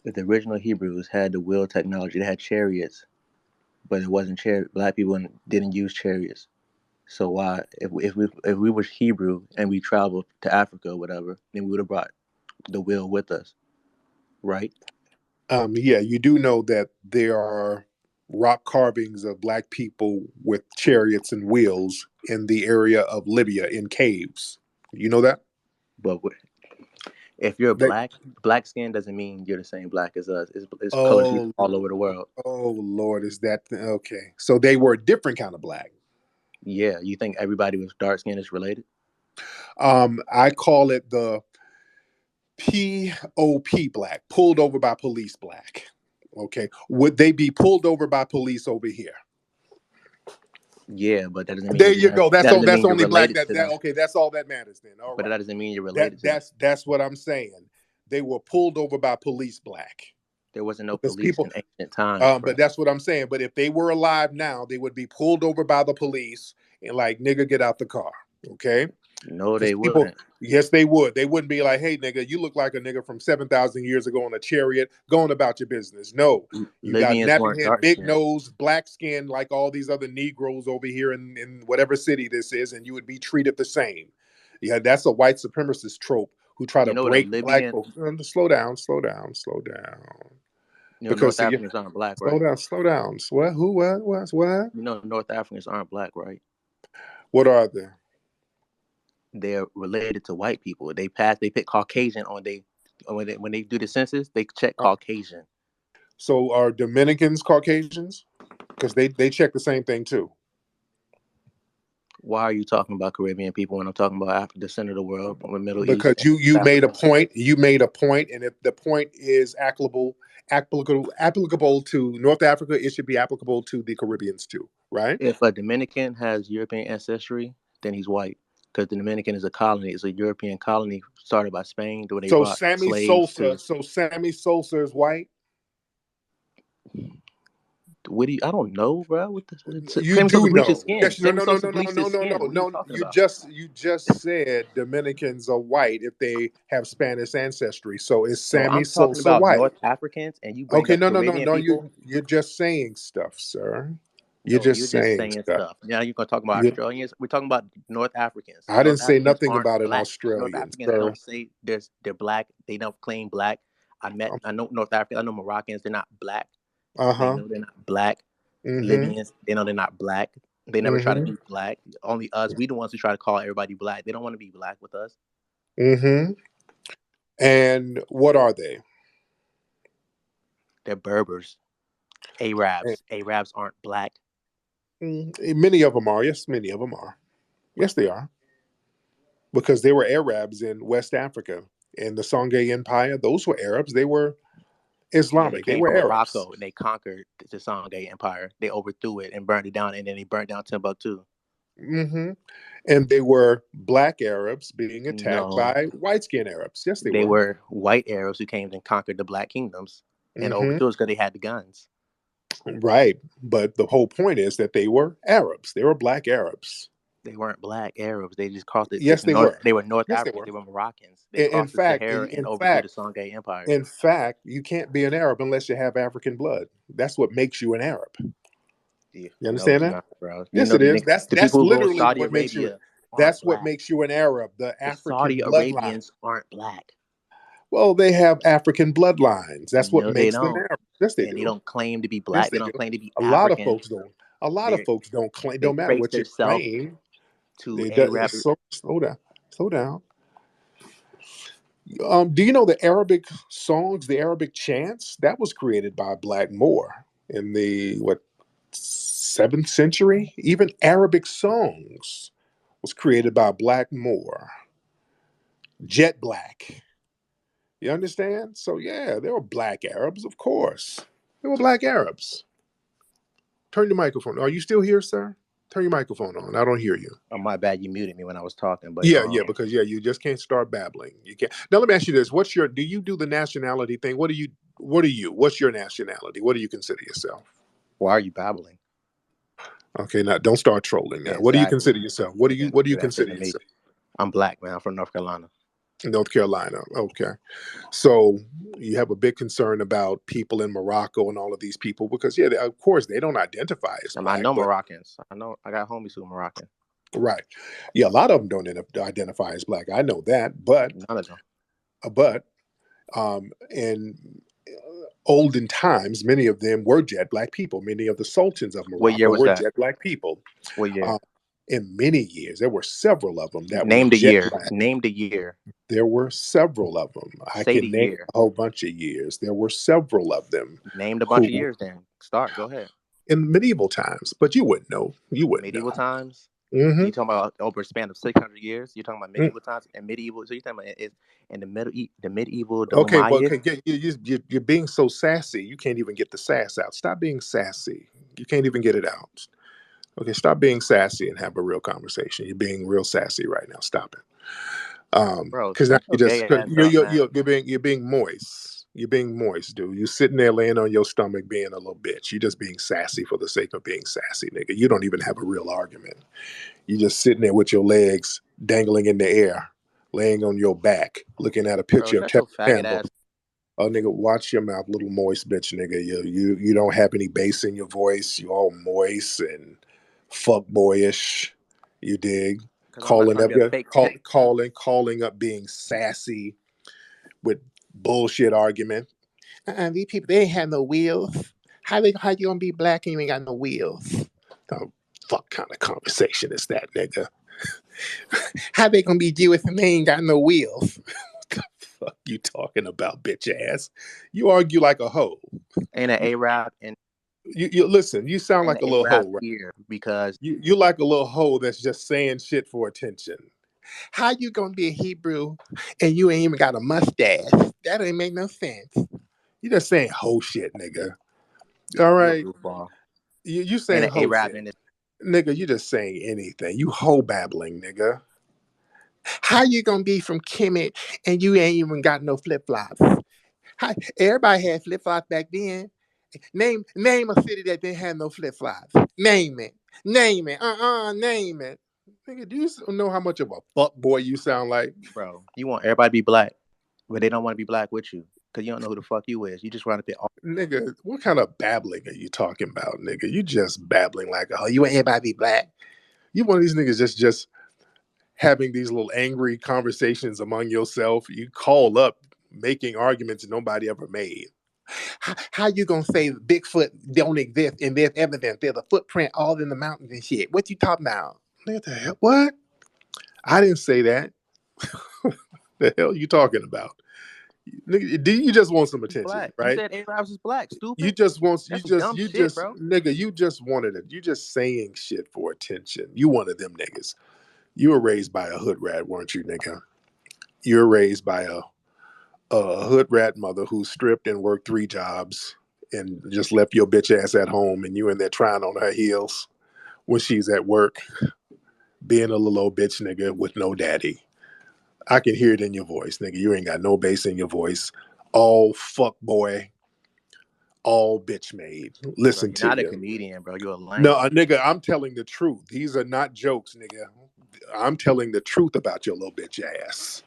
If the original Hebrews had the will technology, they had chariots, but it wasn't chariot. Black people didn't use chariots. So why, if we were Hebrew and we traveled to Africa or whatever, then we would have brought the will with us, right? Yeah, you do know that there are rock carvings of black people with chariots and wheels in the area of Libya in caves. You know that? But if you're They, black skin doesn't mean you're the same black as us. It's colored people oh, all over the world. oh Lord, is that okay? So they were a different kind of black. Yeah, you think everybody with dark skin is related? I call it the POP black, pulled over by police black. Okay, would they be pulled over by police over here? Yeah, but that doesn't mean There you go. that doesn't That's mean you're only black. related That to that them. okay. That's all that matters then. All But that right. doesn't mean you're related to them. That's what I'm saying. They were pulled over by police black There wasn't no because police people. in ancient times, But bro. that's what I'm saying. But if they were alive now, they would be pulled over by the police and like nigga get out the car. Okay. No, Because they people, wouldn't. yes, they would. They wouldn't be like, hey, nigga, you look like a nigga from 7,000 years ago on a chariot going about your business. No, you got Libyans nappy weren't head, dark big skinned. nose, black skin, like all these other Negroes over here in whatever city this is, and you would be treated the same. Yeah, that's a white supremacist trope who try You to know what a break black Libyan, folks. Slow down, slow down, slow down. Because North see, Africans aren't black, slow right? down, slow down. What? Who? What? You know North Africans aren't black, right? What are they? They're related to white people. They pick Caucasian on when they do the census, they check Uh, Caucasian. so are Dominicans Caucasians? Because they check the same thing too. Why are you talking about Caribbean people when I'm talking about Africa, the center of the world, from the Middle Because East and you made a Africa? point. You made a point, and if the point is applicable to North Africa, it should be applicable to the Caribbeans too, right? If a Dominican has European ancestry, then he's white. Because the Dominican is a colony. It's a European colony started by Spain when they So brought slaves to. Sammy Sosa is white. What do you? I don't know, bro. You Sammy do Sosa bleached his know. skin. Yes, no, Sammy no, no, Sosa no, no, bleached no, his no, no, skin. What are you no. talking You about? just said Dominicans are white if they have Spanish ancestry. So is No, Sammy I'm talking Sosa about white? North Africans, and you bring Okay, up no, no, no, Caribbean no. people. You're just saying stuff, sir. You're No, you're just just saying saying stuff. stuff. Now you're gonna talk about You, Australians. We're talking about North Africans. I didn't North say Africans nothing aren't about an black. North Australian, Africans sir. don't say they're black. They don't claim black. I know North Africans. I know Moroccans. They're not black. Uh They huh. know they're not black. Mm-hmm. Libyans. They know they're not black. They never try to Mm-hmm. be black. Only us. We the ones who try to call everybody black. They don't want to be black with us. Mm-hmm. And what are they? They're Berbers. Arabs. Arabs aren't black. Many of them are. Yes, many of them are. Yes, they are. Because they were Arabs in West Africa. In the Songhai Empire, those were Arabs. They were Yeah, they Islamic. They came were from Arabs. Morocco and they conquered the Songhai Empire. They overthrew it and burned it down, and then they burnt down Timbuktu. Hmm. And they were black Arabs being attacked No, by white skinned Arabs. Yes, they they were. were white Arabs who came and conquered the black kingdoms and Hmm. overthrew us because they had the guns. Right. But the whole point is that they were Arabs. They were black Arabs. They weren't black Arabs. They just crossed it. Yes, they were. They were North Yes, they Africans. were. They were Moroccans. They In crossed the fact, Sahara and overthrew the Songhai Empire. in fact, you can't be an Arab unless you have African blood. That's what makes you an Arab. Yeah, You no, understand it's that? not, bro. You Yes, know it is. the That's people who rule literally Saudi what makes you. Arabia aren't That's what black. makes you an Arab. The The Saudi African bloodline. Arabians aren't black. Well, they have African bloodlines. That's what No, they makes them don't. Arab. Yes, they And they do. don't claim to be Yes, black. They they do. don't claim to be A lot of African. folks don't. A lot of They folks don't claim. they Don't matter trace what you themselves claim. to They do, Arab. slow down. Slow down. Do you know the Arabic songs, the Arabic chants? That was created by a black Moor in the what 7th century. Even Arabic songs was created by a black Moor, jet black. You understand? So yeah, there were black Arabs, of course. There were black Arabs. Turn your microphone. Are you still here, sir? Turn your microphone on. I don't hear you. Oh, my bad, you muted me when I was talking, but Yeah, because you just can't start babbling. You can't. Now let me ask you this: do you do the nationality thing? What are you? What's your nationality? What do you consider yourself? why are you babbling? Okay, now don't start trolling. Now, what do you Exactly. consider yourself? What do you Do that shit consider to me. yourself? I'm black, man. I'm from North Carolina. North Carolina. Okay, so you have a big concern about people in Morocco and all of these people because of course they don't identify as I black, know but Moroccans. I got homies who are Moroccan. right, yeah, a lot of them don't identify as black. I know that, None of them. but in olden times, many of them were jet black people. Many of the sultans of What year Morocco was were that? jet black people. What year? In many years, there were several of them that were Name the jet year. black. Name the year. There were several of them. I Say the can name year. a whole bunch of years. There were several of them Named a bunch of who, years then. Start. Go ahead. in medieval times, but you wouldn't know. You wouldn't Medieval know. times? Hmm. You talking about over a span of 600 years? You're talking about Mm. medieval times and medieval. So you're talking about it in the medieval, the Okay, well, Umayyad? okay, you're being so sassy. You can't even get the sass out. Stop being sassy. You can't even get it out. Okay, stop being sassy and have a real conversation. You're being real sassy right now. Stop it. Bro, Because now shut your gay cause ass up, man. you're being moist. You're being moist, dude. You're sitting there laying on your stomach being a little bitch. You're just being sassy for the sake of being sassy, nigga. You don't even have a real argument. You're just sitting there with your legs dangling in the air, laying on your back, looking at a Bro, picture of shut Ted your faggot Campbell. ass. Oh, nigga, watch your mouth, little moist bitch, nigga. You don't have any bass in your voice. You all moist and fuck boyish. You dig? Because I'm not Calling trying to up, be a fake chick. calling up, being sassy with bullshit argument. These people, they ain't had no wheels. How you gonna be black and you ain't got no wheels? The fuck kind of conversation is that, nigga? How they gonna be Jewish and they ain't got no wheels? What the fuck you talking about, bitch ass? You argue like a hoe. And an Arab and You listen. You sound an like a little Arab hoe, right? here because You like a little hoe that's just saying shit for attention. How you gonna be a Hebrew and you ain't even got a mustache? That ain't make no sense. You just saying hoe shit, nigga. All you a right, goofball. you And saying an hoe Arab shit, in this. nigga. You just saying anything. You hoe babbling, nigga. How you gonna be from Kemet and you ain't even got no flip flops? Everybody had flip flops back then. Name a city that didn't have no flip flops. Name it. Name it. Name it. Nigga, do you know how much of a fuck boy you sound like? Bro, you want everybody to be black, but they don't want to be black with you because you don't know who the fuck you is. You just run up there. Nigga, what kind of babbling are you talking about, nigga? You just babbling like, oh, you want everybody to be black? You one of these niggas just having these little angry conversations among yourself. You call up making arguments nobody ever made. How you gonna say Bigfoot don't exist and there's evidence? There's a footprint all in the mountains and shit. What you talking about? What the hell? What? I didn't say that. The hell you talking about? Nigga, do you just want some attention, Black. You right? said Arabs is black. You Stupid. just want That's dumb shit, bro. nigga, you just wanted it. You just saying shit for attention. You one of them niggas. You were raised by a hood rat, weren't you, nigga? You were raised by a hood rat mother who stripped and worked 3 jobs and just left your bitch ass at home and you in there trying on her heels when she's at work, being a little old bitch nigga with no daddy. I can hear it in your voice, nigga. You ain't got no bass in your voice. All fuck boy, all bitch made. Bro, Listen you're to not a you. comedian, bro. You're a No, lame. nigga, I'm telling the truth. These are not jokes, nigga. I'm telling the truth about your little bitch ass.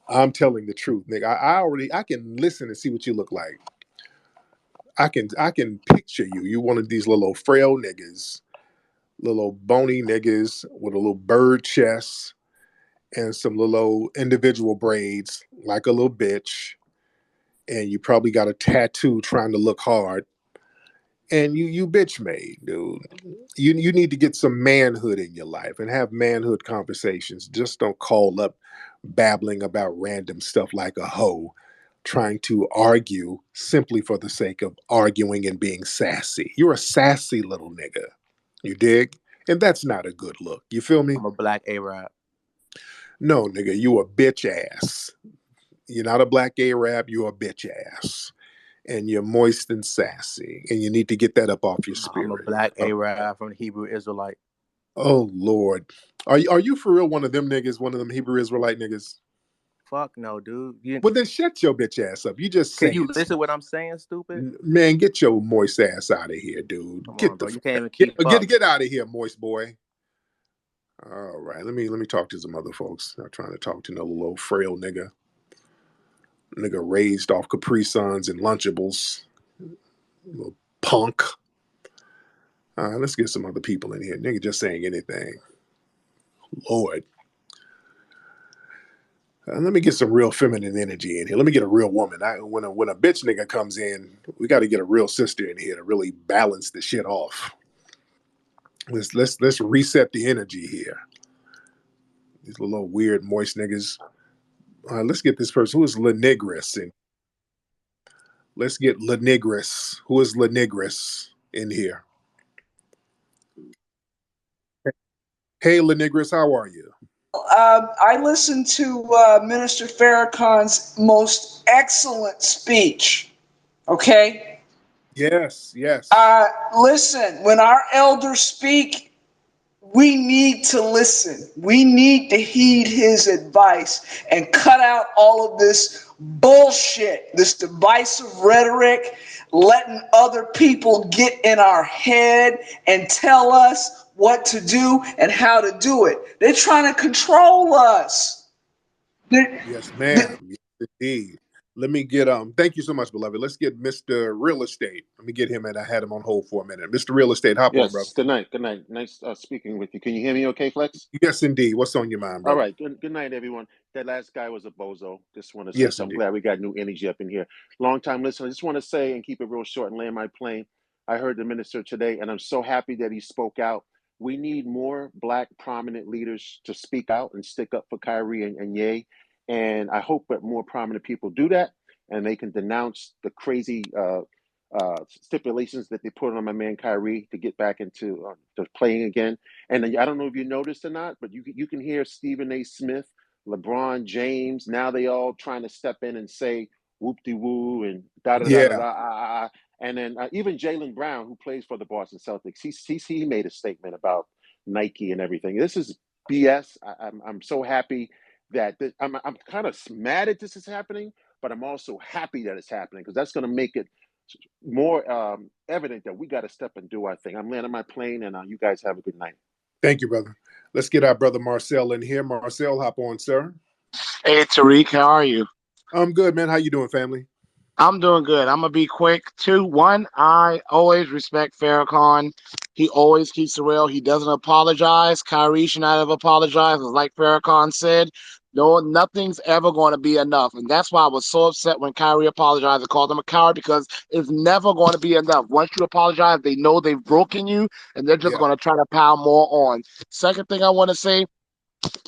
I'm telling the truth, nigga. I can listen and see what you look like. I can picture you. You one of these little frail niggas, little bony niggas with a little bird chest and some little individual braids, like a little bitch, and you probably got a tattoo trying to look hard, and you bitch made, dude. You need to get some manhood in your life and have manhood conversations. Just don't call up babbling about random stuff like a hoe, trying to argue simply for the sake of arguing and being sassy. You're a sassy little nigga. You dig? And that's not a good look. You feel me? I'm a black Arab. No, nigga, you a bitch ass. You're not a black Arab, you're a bitch ass. And you're moist and sassy. And you need to get that up off your I'm a spirit. black Arab from the Hebrew Israelite. Oh Lord. Are you for real one of them niggas, one of them Hebrew Israelite niggas? Fuck no, dude. Well then shut your bitch ass up. You just Can saying you stuff. listen what I'm saying, stupid? Man, get your moist ass out of here, dude. Come on, Get bro. the You can't even get keep get, up. get out of here, moist boy. All right, let me talk to some other folks. I'm trying to talk to no little frail nigga. Nigga raised off Capri Suns and Lunchables. Little punk. Let's get some other people in here. Nigga just saying anything. Lord. Let me get some real feminine energy in here. Let me get a real woman. When a bitch nigga comes in, we got to get a real sister in here to really balance the shit off. Let's reset the energy here. These little weird moist niggas. Let's get this person who is La Negress in. Let's get La Negress. Who is La Negress in here? Hey, La Negress, how are you? I listened to Minister Farrakhan's most excellent speech. Okay? Yes. Listen, when our elders speak, we need to listen. We need to heed his advice and cut out all of this bullshit, this divisive rhetoric, letting other people get in our head and tell us what to do and how to do it. They're trying to control us. Yes, ma'am. Yes, indeed. Let me get thank you so much, beloved. Let's get Mr. Real Estate. Let me get him and I had him on hold for a minute. Mr. Real Estate, hop on, brother. Yes. Good night. Good night. Nice speaking with you. Can you hear me okay, Flex? Yes, indeed. What's on your mind, All brother? right. Good night, everyone. That last guy was a bozo. Just want to say Yes, so. I'm indeed. glad we got new energy up in here. Long time listener. Just want to say and keep it real short and land my plane. I heard the minister today, and I'm so happy that he spoke out. We need more black prominent leaders to speak out and stick up for Kyrie and Ye. And I hope that more prominent people do that and they can denounce the crazy stipulations that they put on my man Kyrie to get back into to playing again. And I don't know if you noticed or not, but you can hear Stephen A. Smith, LeBron James. Now they all trying to step in and say whoop de woo and da da da da Yeah. da. And then even Jaylen Brown, who plays for the Boston Celtics, he made a statement about Nike and everything. This is BS. I'm so happy that I'm kind of mad at this is happening, but I'm also happy that it's happening because that's going to make it more evident that we got to step and do our thing. I'm landing my plane, and you guys have a good night. Thank you, brother. Let's get our brother Marcel in here. Marcel, hop on, sir. Hey Tariq, how are you? I'm good, man. How you doing, family? I'm doing good. I'm gonna be quick. Two, one, I always respect Farrakhan. He always keeps it real. He doesn't apologize. Kyrie should not have apologized. Like Farrakhan said, no, nothing's ever going to be enough. And that's why I was so upset when Kyrie apologized and called him a coward because it's never going to be enough. Once you apologize, they know they've broken you and they're just Yeah. going to try to pile more on. Second thing I want to say,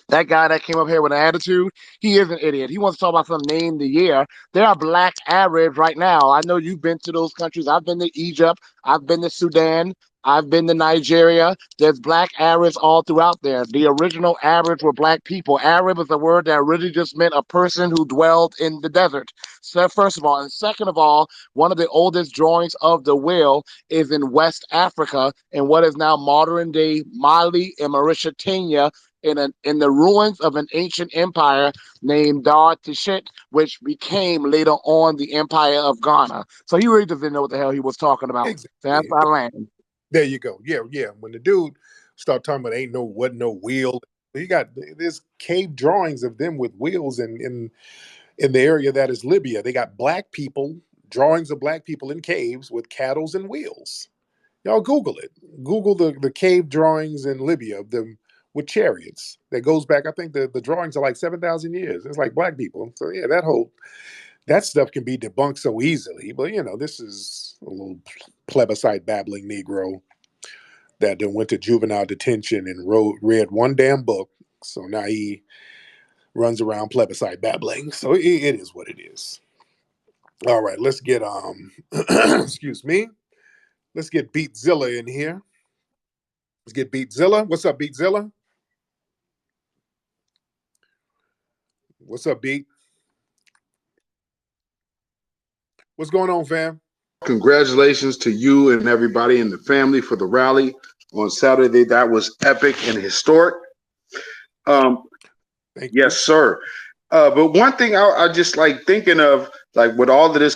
that guy that came up here with an attitude, he is an idiot. He wants to talk about some name the year. There are black Arabs right now. I know you've been to those countries. I've been to Egypt. I've been to Sudan. I've been to Nigeria. There's black Arabs all throughout there. The original Arabs were black people. Arab is a word that really just meant a person who dwelled in the desert. So first of all, and second of all, one of the oldest drawings of the whale is in West Africa in what is now modern day Mali and Mauritania in the ruins of an ancient empire named Dar Tishit, which became later on the Empire of Ghana. So he really doesn't know what the hell he was talking about. So that's Exactly. our land. There you go. Yeah. When the dude start talking about wasn't no wheel, he got there's cave drawings of them with wheels in the area that is Libya. They got black people, drawings of black people in caves with cattle and wheels. Y'all Google it. Google the cave drawings in Libya of them with chariots. That goes back. I think the drawings are like 7,000 years. It's like black people. So yeah, that stuff can be debunked so easily. But this is a little plebiscite babbling Negro that then went to juvenile detention and read one damn book. So now he runs around plebiscite babbling. So it is what it is. All right, let's get excuse me. Let's get Beatzilla in here. Let's get Beatzilla. What's up, Beatzilla? What's up, Beat? What's going on, fam? Congratulations to you and everybody in the family for the rally on Saturday. That was epic and historic. Um, Thank yes, you. sir. But one thing I just like thinking of, like with all of this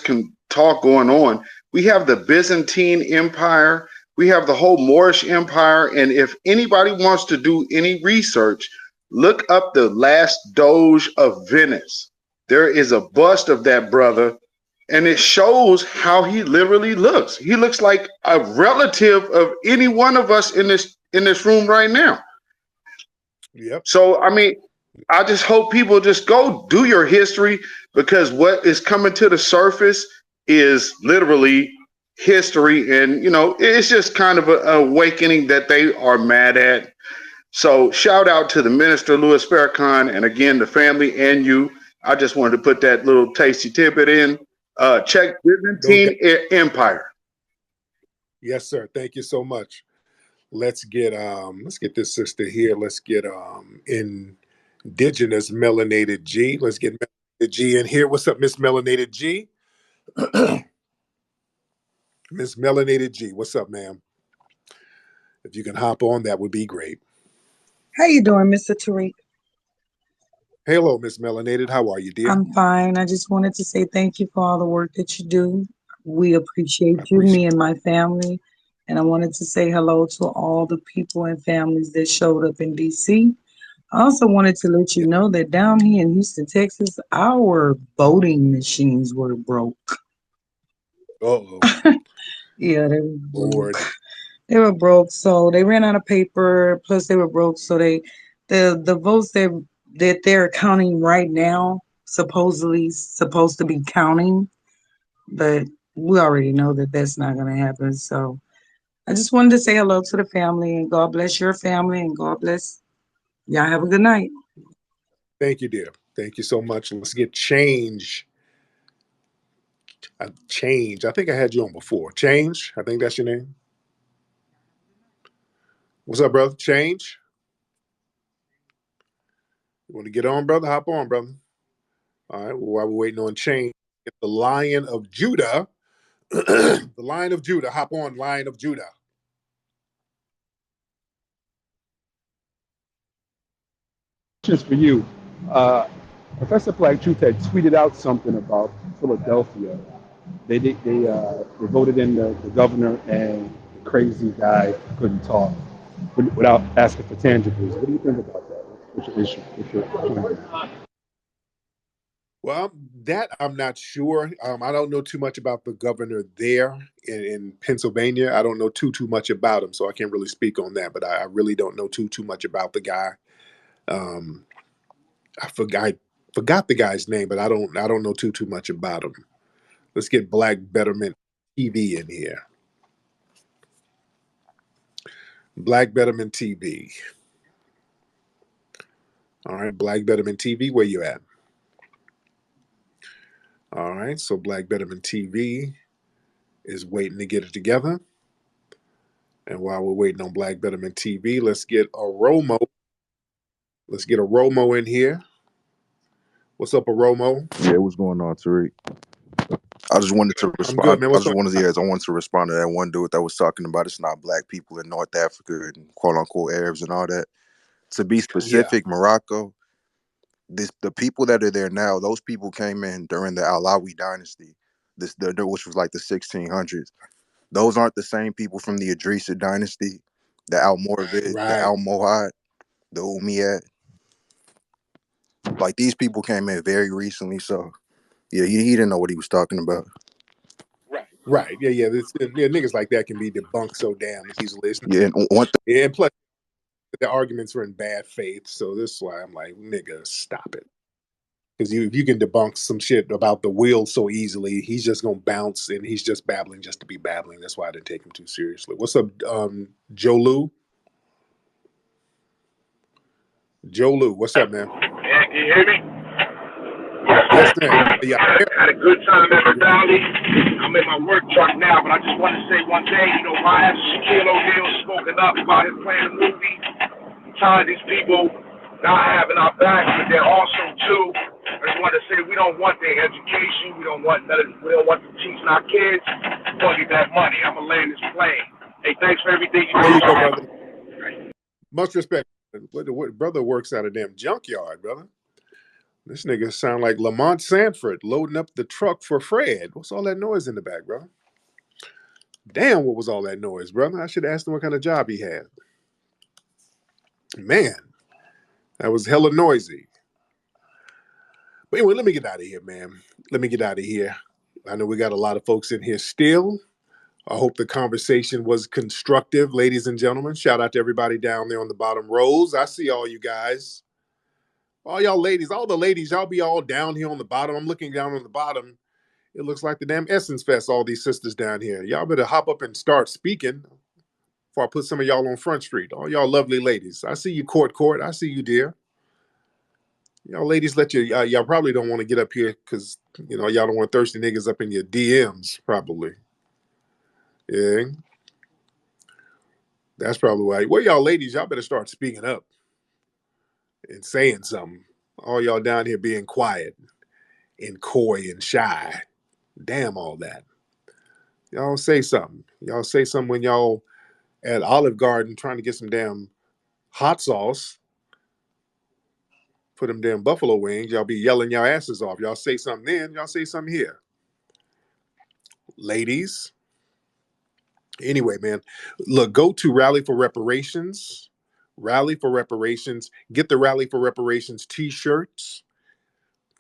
talk going on, we have the Byzantine Empire, we have the whole Moorish Empire, and if anybody wants to do any research, look up the last Doge of Venice. There is a bust of that brother, and it shows how he literally looks. He looks like a relative of any one of us in this room right now. Yep. So I mean, I just hope people just go do your history, because what is coming to the surface is literally history, and it's just kind of an awakening that they are mad at. So shout out to the minister Louis Farrakhan, and again the family and you. I just wanted to put that little tasty tidbit in. Check No Byzantine doubt. Empire. Yes, sir. Thank you so much. Let's get this sister here. Let's get indigenous melanated G. Let's get melanated G in here. What's up, Miss Melanated G? Miss Melanated G. What's up, ma'am? If you can hop on, that would be great. How you doing, Mr. Tariq? Hello, Miss Melanated. How are you, dear? I'm fine. I just wanted to say thank you for all the work that you do. We I appreciate you, appreciate me and my family. And I wanted to say hello to all the people and families that showed up in DC. I also wanted to let you it. know that down here in Houston, Texas, our voting machines were broke. Uh-oh. Yeah, they were broke. Lord. They were broke, so they ran out of paper. Plus, they were broke, so the votes that they're counting right now supposedly supposed to be counting, but we already know that that's not going to happen. So I just wanted to say hello to the family, and God bless your family, and God bless y'all. Have a good night. Thank you, dear. Thank you so much. Let's get Change. Change. I think I had you on before. Change. I think that's your name. What's up, brother? Change. You want to get on, brother? Hop on, brother. All right. Well, while we're waiting on Change, get the Lion of Judah. The Lion of Judah. Hop on, Lion of Judah. Just for you. Uh, Professor Black Truth had tweeted out something about Philadelphia. They voted in the governor, and the crazy guy couldn't talk without asking for tangibles. What do you think about that? What's your issue? What's your point? Well, that I'm not sure. I don't know too much about the governor there in Pennsylvania. I don't know too much about him, so I can't really speak on that. But I really don't know too much about the guy. Um, I forgot the guy's name, but I don't know too much about him. Let's get Black Betterment TV in here. Black Betterment TV. All right, Black Betterment TV, where you at? All right, so Black Betterment TV is waiting to get it together. And while we're waiting on Black Betterment TV, let's get a Romo. Let's get a Romo in here. What's up, a Romo? Yeah, what's going on, Tariq? I just wanted to I'm good, respond. man. I What's just on? wanted to, yes, I wanted to respond to that one dude that was talking about it's not black people in North Africa and quote unquote Arabs and all that. To be Yeah, specific, Morocco, the people that are there now, those people came in during the Alawi dynasty, which was like the 1600s. Those aren't the same people from the Idrisa dynasty, the Almoravid, the right. Almohad, the Umayyad. Like these people came in very recently, so yeah, he didn't know what he was talking about. Right. Yeah. Niggas like that can be debunked so damn easily. Yeah, and one Yeah, and plus the arguments were in bad faith. So this is why I'm like, nigga, stop it. Because if you can debunk some shit about the will so easily, he's just gonna bounce and he's just babbling just to be babbling. That's why I didn't take him too seriously. What's up, Joe Lou? Joe Lou, what's up, man? Yeah, can you hear me? Yes, man. Yeah. Had a good time at the rally. I'm in my work truck now, but I just want to say one thing. You know, why has Shaquille O'Neal spoken up about him playing the movie? Tired of these people not having our back, but they're also too. I just want to say we don't want their education. We don't want them teaching our kids. We want to get that money. I'm gonna land this plane. Hey, thanks for everything you do. There you go, brother. Much respect. What brother works at a damn junkyard, brother? This nigga sound like Lamont Sanford loading up the truck for Fred. What's all that noise in the back, bro? Damn, what was all that noise, brother? I should have asked him what kind of job he had. Man, that was hella noisy. But anyway, let me get out of here, man. Let me get out of here. I know we got a lot of folks in here still. I hope the conversation was constructive, ladies and gentlemen. Shout out to everybody down there on the bottom rows. I see all you guys. All y'all ladies, all the ladies, y'all be all down here on the bottom. I'm looking down on the bottom. It looks like the damn Essence Fest, all these sisters down here. Y'all better hop up and start speaking before I put some of y'all on Front Street. All y'all lovely ladies. I see you, Court. I see you, dear. Y'all ladies, y'all probably don't want to get up here because, y'all don't want thirsty niggas up in your DMs, probably. Yeah. That's probably why. Well, y'all ladies, y'all better start speaking up and saying something. All y'all down here being quiet and coy and shy. Damn all that. Y'all say something. Y'all say something when y'all at Olive Garden trying to get some damn hot sauce. Put them damn buffalo wings. Y'all be yelling your asses off. Y'all say something then. Y'all say something here. Ladies. Anyway, man. Look, go to Rally for Reparations. Rally for Reparations. Get the Rally for Reparations t-shirts.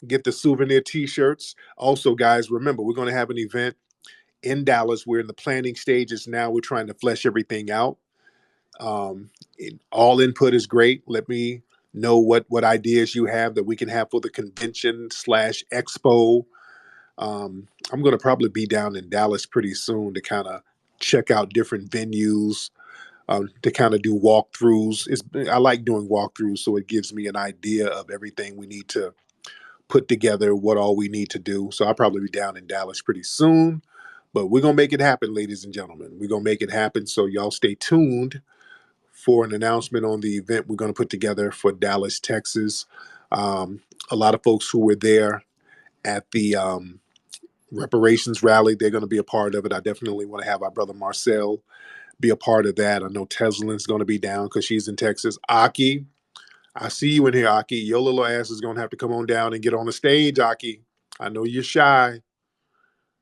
Get the souvenir t-shirts. Also, guys, remember, we're going to have an event in Dallas. We're in the planning stages now. We're trying to flesh everything out. All input is great. Let me know what ideas you have that we can have for the convention/expo. I'm going to probably be down in Dallas pretty soon to kind of check out different venues, to kind of do walkthroughs. I like doing walkthroughs, so it gives me an idea of everything we need to put together, what all we need to do. So I'll probably be down in Dallas pretty soon. But we're going to make it happen, ladies and gentlemen. We're going to make it happen. So y'all stay tuned for an announcement on the event we're going to put together for Dallas, Texas. A lot of folks who were there at the reparations rally, they're going to be a part of it. I definitely want to have our brother Marcel be a part of that. I know Tesla's going to be down because she's in Texas. Aki, I see you in here, Aki. Your little ass is going to have to come on down and get on the stage, Aki. I know you're shy.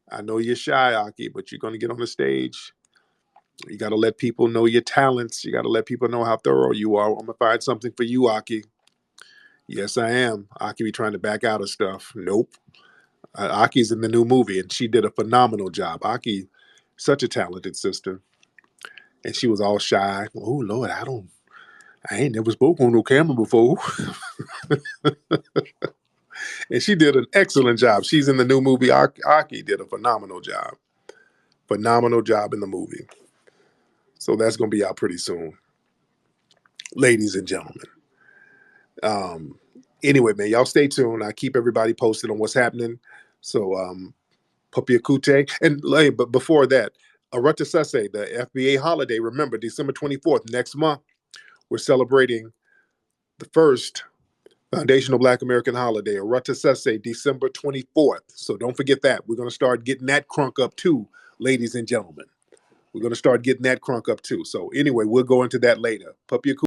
Aki, but you're going to get on the stage. You got to let people know your talents. You got to let people know how thorough you are. I'm going to find something for you, Aki. Yes, I am. Aki be trying to back out of stuff. Nope. Aki's in the new movie, and she did a phenomenal job. Aki, such a talented sister. And she was all shy. Oh, Lord, I ain't never spoke on no camera before. And she did an excellent job. She's in the new movie. Aki did a phenomenal job. Phenomenal job in the movie. So that's going to be out pretty soon. Ladies and gentlemen. Anyway, man, y'all stay tuned. I keep everybody posted on what's happening. So, Papia Kute. And but before that, Arata Sese, the FBA holiday, remember, December 24th, next month, we're celebrating the first Foundational Black American holiday, Arata Sese, December 24th. So don't forget that. We're going to start getting that crunk up too, ladies and gentlemen. We're going to start getting that crunk up too. So anyway, we'll go into that later. Papia